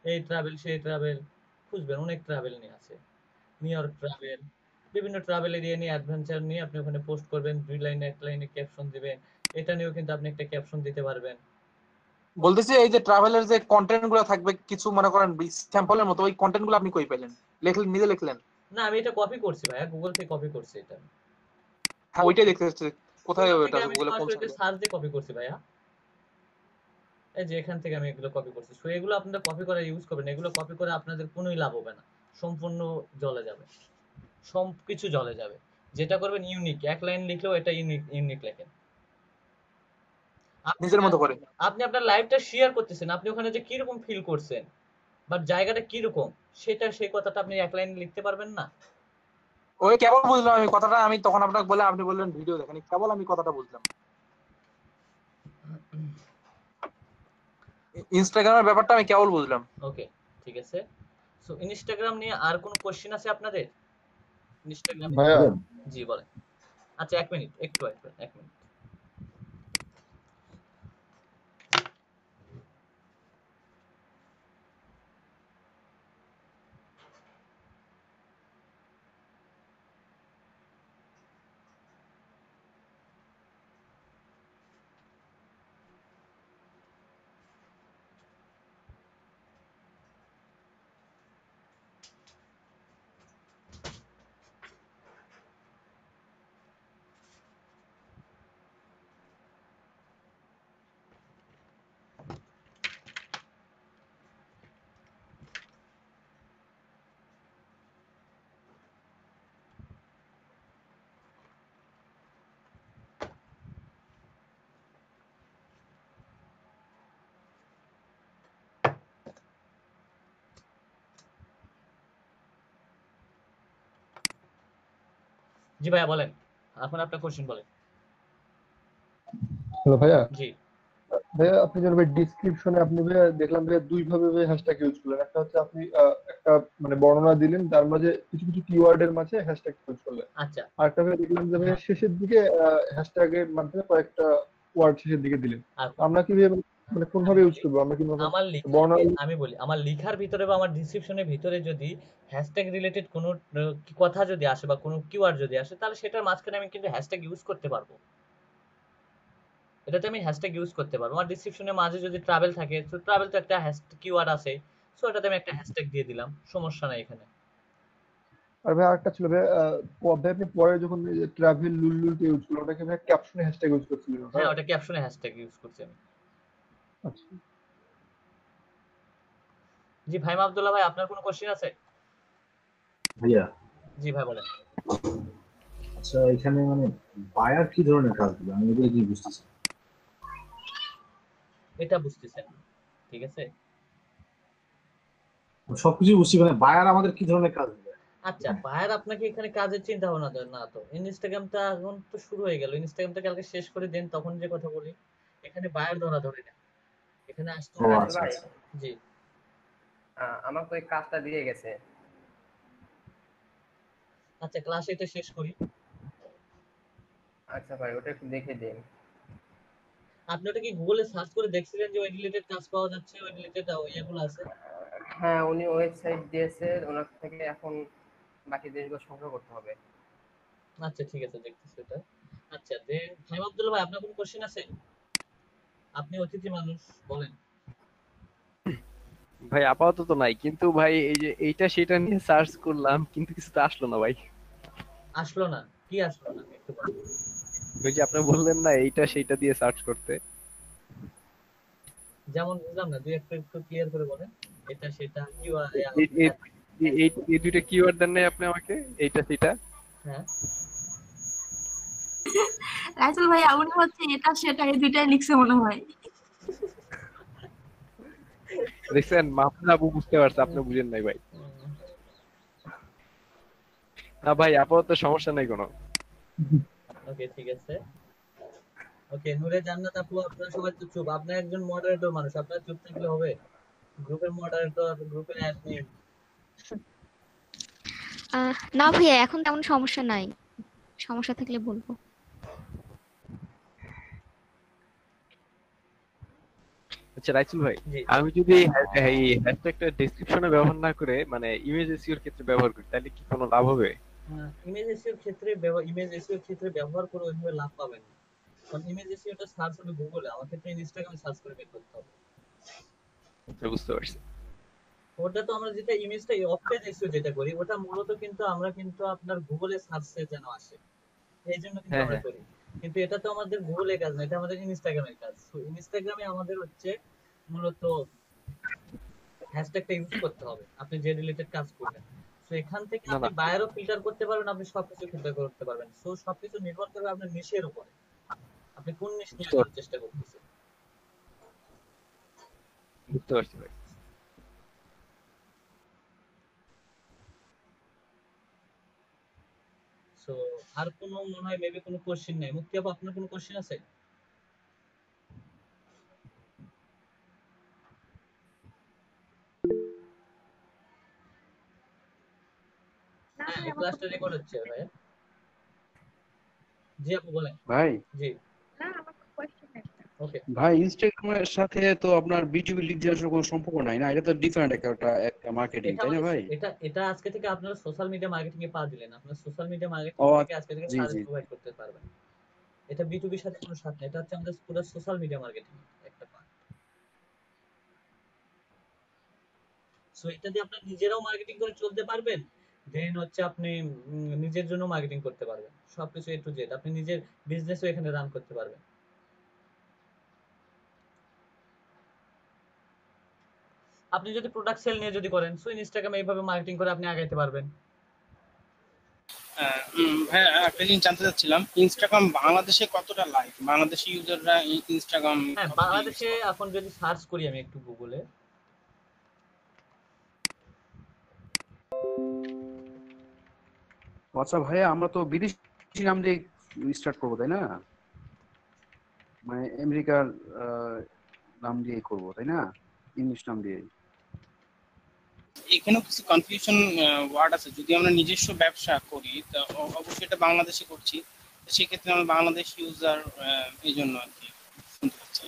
এই ট্রাভেল সেই ট্রাভেল খুঁজবেন, অনেক ট্রাভেল নিয়ে আছে, নিউ ইয়র্ক ট্রাভেল, বিভিন্ন ট্রাভেল এরিয়া নিয়ে, অ্যাডভেঞ্চার নিয়ে আপনি ওখানে পোস্ট করবেন, 2 লাইনে 1 লাইনে ক্যাপশন দিবেন। এটা নিয়েও কিন্তু আপনি একটা ক্যাপশন দিতে পারবেন। বলতেছি এই যে ট্রাভেলের যে কন্টেন্ট গুলো থাকবে কিছু মনে করেন স্যাম্পলের মতো, ওই কন্টেন্ট গুলো আপনি কই পেলেন? লিখলেন, নিজে লিখলেন? না আমি এটা কপি করছি ভাইয়া, গুগল থেকে কপি করছি এটা। হ্যাঁ ওইটাই দেখতে হচ্ছে, কোথায় গুগল ওটা থেকে আমি গুগলে কোন সরাসরি সার্ভারে? সার্চ দিয়ে কপি করছি ভাইয়া। এই যে এখান থেকে আমি এগুলো কপি করছি। সো এগুলো আপনারা কপি করে ইউজ করবেন, এগুলো কপি করে আপনাদের কোনোই লাভ হবে না, সম্পূর্ণ জলে যাবে, সবকিছু জলে যাবে। যেটা করবেন ইউনিক, এক লাইন লিখলেও এটা ইউনিক ইউনিক লেখেন। নিজের মতো করে আপনি আপনার লাইফটা শেয়ার করতেছেন, আপনি ওখানে যে কিরকম ফিল করছেন বাট জায়গাটা কিরকম সেটা, সেই কথাটা আপনি এক লাইনে লিখতে পারবেন না। ওই কেবল বুঝলাম আমি কথাটা, আমি তখন আপনাকে বলে আপনি বললেন ভিডিও দেখেন, কেবল আমি কথাটা বুঝলাম। ইনস্টাগ্রামের ব্যাপারটা আমি কেবল বুঝলাম। ওকে ঠিক আছে। সো ইনস্টাগ্রাম নিয়ে আর কোনো কোশ্চেন আছে আপনাদের? ইনস্টাগ্রাম ভাইয়া জি বলেন। আচ্ছা এক মিনিট, একটু এক মিনিট। জি ভাইয়া বলেন, এখন আপনার কোশ্চেন বলেন। হ্যালো ভাইয়া। জি ভাইয়া আপনি যেন ডিসক্রিপশনে আপনি ভাইয়া দেখলাম ভাইয়া দুই ভাবে ভাইয়া হ্যাশট্যাগ ইউজ করলেন। একটা হচ্ছে আপনি একটা মানে বর্ণনা দিলেন, তার মাঝে কিছু কিছু কিওয়ার্ডের মাঝে হ্যাশট্যাগ ইউজ করলেন। আচ্ছা আরেকটা ভাইয়া দেখলাম যে ভাইয়া শেষের দিকে হ্যাশট্যাগের মাধ্যমে কয়েকটা ওয়ার্ড শেষের দিকে দিলেন। আমরা কি ভাইয়া মানে কোন ভাবে ইউজ করবো? আমরা কি আমার বর্ণনা? আমি বলি আমার লেখার ভিতরে বা আমার ডিসক্রিপশনের ভিতরে যদি হ্যাশট্যাগ রিলেটেড কোনো কথা যদি আসে বা কোনো কিওয়ার্ড যদি আসে, তাহলে সেটার মাঝখানে আমি কিন্তু হ্যাশট্যাগ ইউজ করতে পারবো। এটাতে আমি হ্যাশট্যাগ ইউজ করতে পারবো। আমার ডিসক্রিপশনের মাঝে যদি ট্রাভেল থাকে, তো ট্রাভেল তো একটা হ্যাশট্যাগ কিওয়ার্ড আছে, সো এটাতে আমি একটা হ্যাশট্যাগ দিয়ে দিলাম, সমস্যা নাই এখানে। আর ভাই আরেকটা ছিল ভাই, ভাই আপনি পরে যখন ট্রাভেল লুলুলটা ইউজ করলেন, ওটাকে ভাই ক্যাপশনে হ্যাশট্যাগ ইউজ করছিলেন? হ্যাঁ ওটা ক্যাপশনে হ্যাশট্যাগ ইউজ করছি আমি। আচ্ছা জি ভাই আব্দুল্লাহ ভাই, আপনার কোনো কোশ্চেন আছে? ভাইয়া জি ভাই বলেন। আচ্ছা এখানে মানে বায়ার কি ধরনের কাজ দিবে আমি এগুলো কি বুঝতেছি না। এটা বুঝতেছেন, ঠিক আছে। সবকিছু বুঝছি, মানে বায়ার আমাদের কি ধরনের কাজ দিবে? আচ্ছা বায়ার আপনাকে এখানে কাজের চিন্তা ভাবনা না তো, ইনস্টাগ্রামটা এখন তো শুরু হয়ে গেল, ইনস্টাগ্রামটা কালকে শেষ করে দেন, তখন যে কথা বলি এখানে বায়ার ধরা ধরে না, এখানে আসতে ও হবে। আচ্ছা ভাই আচ্ছা। জি আমাকে ওই কাজটা দিয়ে গেছে। আচ্ছা ক্লাস এটা শেষ করি। আচ্ছা ভাই ওটা একটু দেখে দিন। আপনি ওটা কি গুগলে সার্চ করে দেখছিলেন যে ওই রিলেটেড কাজ পাওয়া যাচ্ছে, ওই রিলেটেড ইয়েগুলো আছে? হ্যাঁ উনি ওয়েবসাইট দিয়েছে, ওনার থেকে এখন বাকি জিনিসগুলো সংগ্রহ করতে হবে। আচ্ছা ঠিক আছে দেখতেছি এটা। আচ্ছা দেন ভাই আব্দুল্লাহ ভাই, আপনার কোনো কোশ্চেন আছে? আপনি অতিথি মানুষ, বলেন। ভাই আপাতত নাই, কিন্তু ভাই এই যে এইটা সেটা নিয়ে সার্চ করলাম কিন্তু কিছু তো আসলো না ভাই। আসলো না? কি আসলো না একটু বলেন। ওই যে আপনি বললেন না এইটা সেইটা দিয়ে সার্চ করতে, যেমন বুঝলাম না, দুই একটা একটু ক্লিয়ার করে বলেন। এটা সেটা কি এই দুইটা কিওয়ার্ড দেন নাই আপনি আমাকে, এইটা সেটা। হ্যাঁ রাইসুল ভাই উনি হচ্ছে এটা সেটা এই দুইটাই লিখছে মনে হয়। দেখছেন মাহফুজ আপু বুঝতে পারছে, আপনি বুঝেন নাই ভাই। না ভাই আপাতত সমস্যা নাই কোনো। ওকে ঠিক আছে। ওকে নূরে জান্নাত আপু, আপনারা সবাই তো চুপ, আপনার একজন মডারেটর মানুষ, আপনারা চুপ থাকলে হবে? গ্রুপের মডারেটর, গ্রুপের অ্যাডমিন। না ভাইয়া এখন তেমন সমস্যা নাই, সমস্যা থাকলে বলবো। আচ্ছা রাইসুল ভাই, আমি যদি এই হ্যাশট্যাগটা ডেসক্রিপশনে ব্যবহার না করে মানে ইমেজ এসইওর ক্ষেত্রে ব্যবহার করি, তাহলে কি কোনো লাভ হবে? ইমেজ এসইওর ক্ষেত্রে ব্যবহার করে ওইভাবে লাভ পাবেন না, কারণ ইমেজ এসইওটা সার্চ হবে গুগলে, আমার ক্ষেত্রে ইনস্টাগ্রামে সার্চ করে বের করতে হবে। বুঝতে পারছি। ওটা তো আমরা যেটা ইমেজটা অফ পেজ এসিও যেটা করি ওটা মূলত কিন্তু আমরা কিন্তু আপনার গুগলে সার্চে যেন আসে এই জন্য কিন্তু হ্যাঁ আমরা হ্যাঁ করি। কিন্তু এটা তো আমাদের গুগলের কাজ না, এটা আমাদের ইনস্টাগ্রামের কাজ। তো ইনস্টাগ্রামে আমাদের হচ্ছে মূলত হ্যাশট্যাগটা ইউজ করতে হবে আপনি যে রিলেটেড কাজ করবেন। তো এখান থেকে না আপনি না বায়ারও ফিল্টার করতে পারবেন, আপনি সবকিছু ফিল্টার করতে পারবেন। সো সবকিছু নির্ভর করবে আপনার নিশের উপরে, আপনি কোন নিশ নিয়ে বুঝতে করার পারছি চেষ্টা করতেছেন। বুঝতে পারছি ভাই। সো আর কোনো মনে হয় মেবি কোনো কোশ্চেন নাই। মুক্তি আপু আপনার কোনো কোশ্চেন আছে? হ্যাঁ এই ক্লাসটা রেকর্ড হচ্ছে ভাই। জি আপু বলেন। ভাই জি ওকে ভাই ইনস্টাগ্রামের সাথে তো আপনার বিটিভি লিড দেওয়ার কোনো সম্পর্ক নাই না, এটা তো ডিফারেন্ট একটা একটা মার্কেটিং, এটা তাই না আমাদের ভাই? এটা আজকে থেকে আপনারা সোশ্যাল মিডিয়া মার্কেটিং এ পা দিলেন, আপনারা সোশ্যাল মিডিয়া মার্কেটিং ও থেকে আজকে থেকে জি সার্ভিস জি প্রোভাইড করতে পারবেন। এটা বিটুবির সাথে কোনো সাথে না, এটা হচ্ছে আমাদের পুরো সোশ্যাল মিডিয়া মার্কেটিং একটা পার্ট। সো এটা দিয়ে আপনি নিজেরাও মার্কেটিং করে চলতে পারবেন, দেন হচ্ছে আপনি নিজের জন্য মার্কেটিং করতে পারবেন, সবকিছু এ টু জেড আপনি নিজের বিজনেসও এখানে রান করতে পারবেন। আপনি যদি প্রোডাক্ট সেল নিয়ে যদি করেন সো ইনস্টাগ্রামে এইভাবে মার্কেটিং করে আপনি আগাইতে পারবেন। হ্যাঁ একটা জিনিস জানতে চাচ্ছিলাম, ইনস্টাগ্রাম বাংলাদেশে কতটা লাইক, বাংলাদেশি ইউজাররা ইনস্টাগ্রাম হ্যাঁ কতটা ইউজ বাংলাদেশে করে? এখন যদি সার্চ করি আমি একটু গুগলে, আচ্ছা ভাইয়া, আমরা তো বিদেশি নাম দিয়ে স্টার্ট করবো তাই না? মানে আমেরিকার নাম দিয়ে করবো তাই না? ইংলিশ নাম দিয়ে। এখানেও কিছু কনফিউশন ওয়ার্ড আছে। যদি আমরা নিজস্ব ব্যবসা করি তো অবশ্যই এটা বাংলাদেশে করছি, তো সেক্ষেত্রে আমরা বাংলাদেশ ইউজার এই জন্য আর কি শুনতে পাচ্ছি।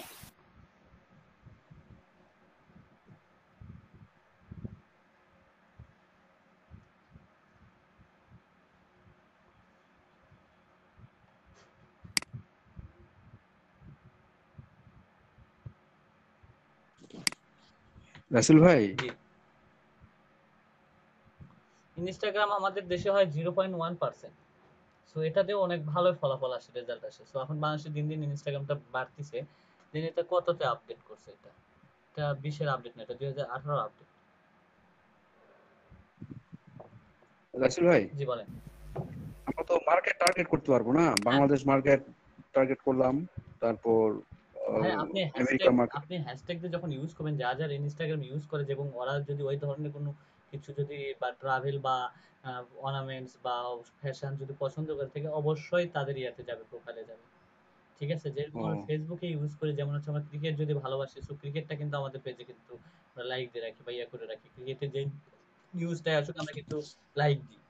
রাসেল ভাই, জি ইনস্টাগ্রাম আমাদের দেশে হয় 0.1%। সো এটাতেও অনেক ভালো ফলাফল আসে, রেজাল্ট আসে। সো এখন বাংলাদেশে দিন দিন ইনস্টাগ্রামটা বাড়তিছে। দেন এটা কততে আপডেট করছে, এটা এটা 20-এর আপডেট না, এটা 2018 আপডেট। রাসেল ভাই, জি বলেন। আমরা তো মার্কেট টার্গেট করতে পারবো না? বাংলাদেশ মার্কেট টার্গেট করলাম, তারপর ভাই আপনি আমেরিকা মার্কেট। হ্যাশট্যাগ দিয়ে যখন ইউজ করবেন, যা যারা ইনস্টাগ্রাম ইউজ করে এবং ওরা যদি ওই ধরনের কোনো কিছু যদি বা ট্রাভেল বা অর্নামেন্টস বা ফ্যাশন যদি পছন্দ করে থাকে অবশ্যই তাদের ইয়াতে যাবে, প্রোফাইলে যাবে। ঠিক আছে, যেরকম আমরা ফেসবুকে ইউজ করি, যেমন হচ্ছে আমরা ক্রিকেট যদি ভালোবাসি সো ক্রিকেটটা কিন্তু আমাদের পেজে কিন্তু আমরা লাইক দিয়ে রাখি বা ইয়া করে রাখি, ক্রিকেটের যে নিউজটা আসুক আমরা কিন্তু লাইক দিই।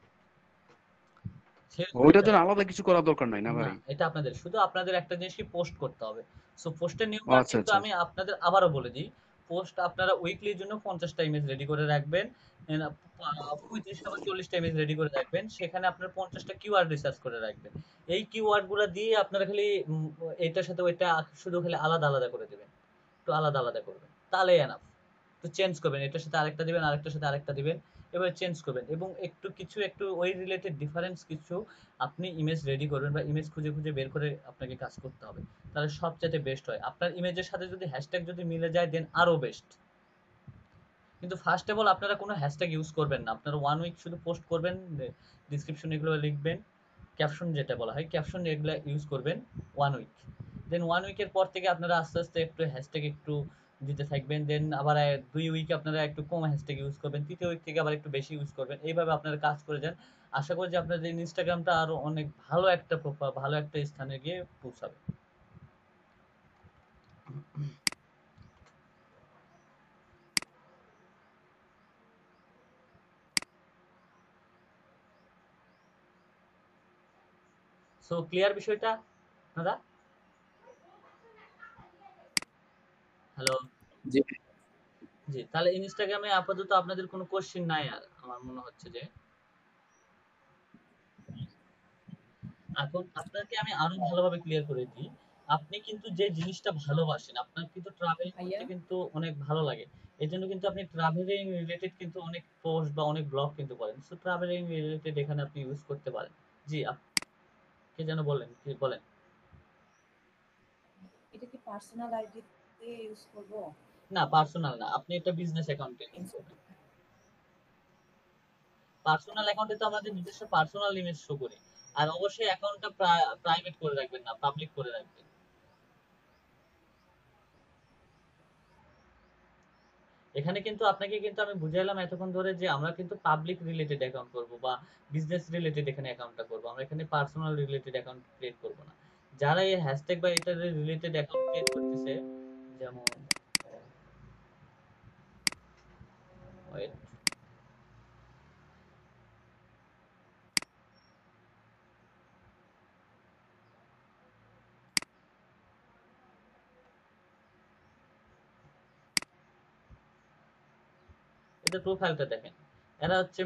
ওইটার জন্য আলাদা কিছু করার দরকার নাই না না ভাই? এটা আপনাদের শুধু আপনাদের একটা জিনিসই পোস্ট করতে হবে। সো পোস্টের ও নিয়মটা আচ্ছা কিন্তু আচ্ছা। আমি আপনাদের আবারও বলে দিই। পোস্ট আপনারা উইকলির জন্য 50টা ইমেজ রেডি করে রাখবেন, 35টা বা 40টা ইমেজ রেডি করে রাখবেন, সেখানে আপনার 50টা কিওয়ার্ড রিসার্চ করে রাখবেন। এই কিওয়ার্ড গুলা দিয়ে আপনারা খালি এটার সাথে ওইটা শুধু খালি আলাদা আলাদা করে দিবেন, একটু আলাদা আলাদা করবেন, তাহলে এনাফ। তো চেঞ্জ করবেন, এটার সাথে আরেকটা দিবেন, আরেকটার সাথে আরেকটা দিবেন, এবার চেঞ্জ করবেন এবং একটু ওই রিলেটেড ডিফারেন্স কিছু আপনি ইমেজ রেডি করবেন বা ইমেজ খুঁজে খুঁজে বের করে আপনাকে কাজ করতে হবে, তাহলে সবচেয়ে বেস্ট হয়। আপনার ইমেজের সাথে যদি হ্যাশট্যাগ যদি মিলে যায় দেন আরো বেস্ট। কিন্তু ফার্স্ট অফ অল আপনারা কোনো হ্যাশট্যাগ ইউজ করবেন না, আপনারা 1 উইক শুধু পোস্ট করবেন, ডেসক্রিপশন এগুলো লিখবেন, ক্যাপশন যেটা বলা হয় ক্যাপশন এগুলো ইউজ করবেন 1 উইক। দেন 1 উইকের পর থেকে আপনারা আস্তে আস্তে একটু হ্যাশট্যাগ একটু দিতে থাকবেন, দেন আবার 2 উইকে আপনারা একটু কম হ্যাশট্যাগ ইউজ করবেন, তৃতীয় উইক থেকে আবার একটু বেশি ইউজ করবেন, এইভাবে আপনারা কাজ করে যান। আশা করি যে আপনাদের ইনস্টাগ্রামটা আরো অনেক ভালো একটা প্রোফাইল, ভালো একটা স্থানে গিয়ে পৌঁছাবে। সো ক্লিয়ার বিষয়টা আপনারা? হ্যালো জি জি, তাহলে ইনস্টাগ্রামে আপাতত আপনাদের কোনো কোশ্চেন নাই আর আমার মনে হচ্ছে যে। এখন আপনাকে আমি আরো ভালোভাবে ক্লিয়ার করে দিই, আপনি কিন্তু যে জিনিসটা ভালোবাসেন, আপনার কিন্তু ট্রাভেল করতে কিন্তু অনেক ভালো লাগে, এই জন্য কিন্তু আপনি ট্রাভেলিং রিলেটেড কিন্তু অনেক পোস্ট বা অনেক ব্লগ কিন্তু করেন, সো ট্রাভেলিং রিলেটেড এখানে আপনি ইউজ করতে পারেন। জি কে যেন বলেন, কি বলেন? এটা কি পার্সোনাল আইডি তে ইউজ করব? না, পার্সোনাল না, আপনি একটা বিজনেস অ্যাকাউন্টে ইউজ করবেন। পার্সোনাল অ্যাকাউন্টে তো আমাদের নিজস্ব পার্সোনাল ইমেজ শো করি, আর অবশ্যই অ্যাকাউন্টটা প্রাইভেট করে রাখবেন না, পাবলিক করে রাখবেন। এখানে কিন্তু আপনাকে কিন্তু আমি বুঝাইলাম এতক্ষণ ধরে যে আমরা কিন্তু পাবলিক রিলেটেড অ্যাকাউন্ট করব বা বিজনেস রিলেটেড এখানে অ্যাকাউন্টটা করব, আমরা এখানে পার্সোনাল রিলেটেড অ্যাকাউন্ট ক্রিয়েট করব না। যারা এই হ্যাশট্যাগ বা এটা রিলেটেড অ্যাকাউন্ট ক্রিয়েট করতেছে, যেমন ওয়েট, এটা প্রোফাইলটা দেখেন, এরা হচ্ছে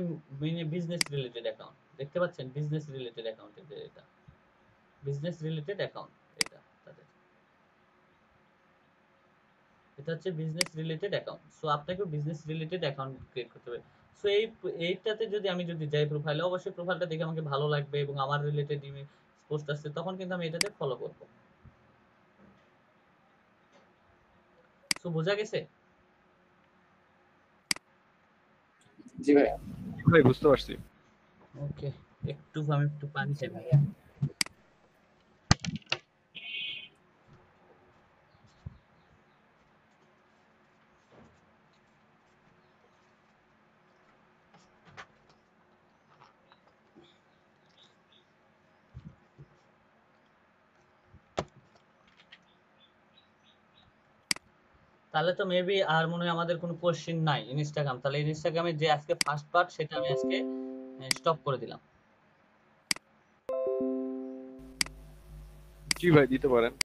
বিজনেস রিলেটেড অ্যাকাউন্ট, দেখতে পাচ্ছেন বিজনেস রিলেটেড অ্যাকাউন্ট, এটা বিজনেস রিলেটেড অ্যাকাউন্ট, এটা তাদের, এটা হচ্ছে বিজনেস রিলেটেড অ্যাকাউন্ট। সো আপনাকে বিজনেস রিলেটেড অ্যাকাউন্ট ক্রিয়েট করতে হবে। সো এইটাতে যদি আমি যাই প্রোফাইলে, অবশ্যই প্রোফাইলটা দেখে আমাকে ভালো লাগবে এবং আমার রিলেটেড ইমেজ পোস্ট আসছে, তখন কিন্তু আমি এটাতে ফলো করব। সো বোঝা গেছে? জি ভাই। ভাই বুঝতে পারছি। ওকে, আমি একটু পানি চাই ভাই। তাহলে তো মেবি আর মনে হয় আমাদের কোনো কোশ্চেন নাই ইনস্টাগ্রাম। তাহলে ইনস্টাগ্রামের যে আজকে ফার্স্ট পার্ট সেটা আমি আজকে স্টপ করে দিলাম। জি ভাই দিতে পারেন।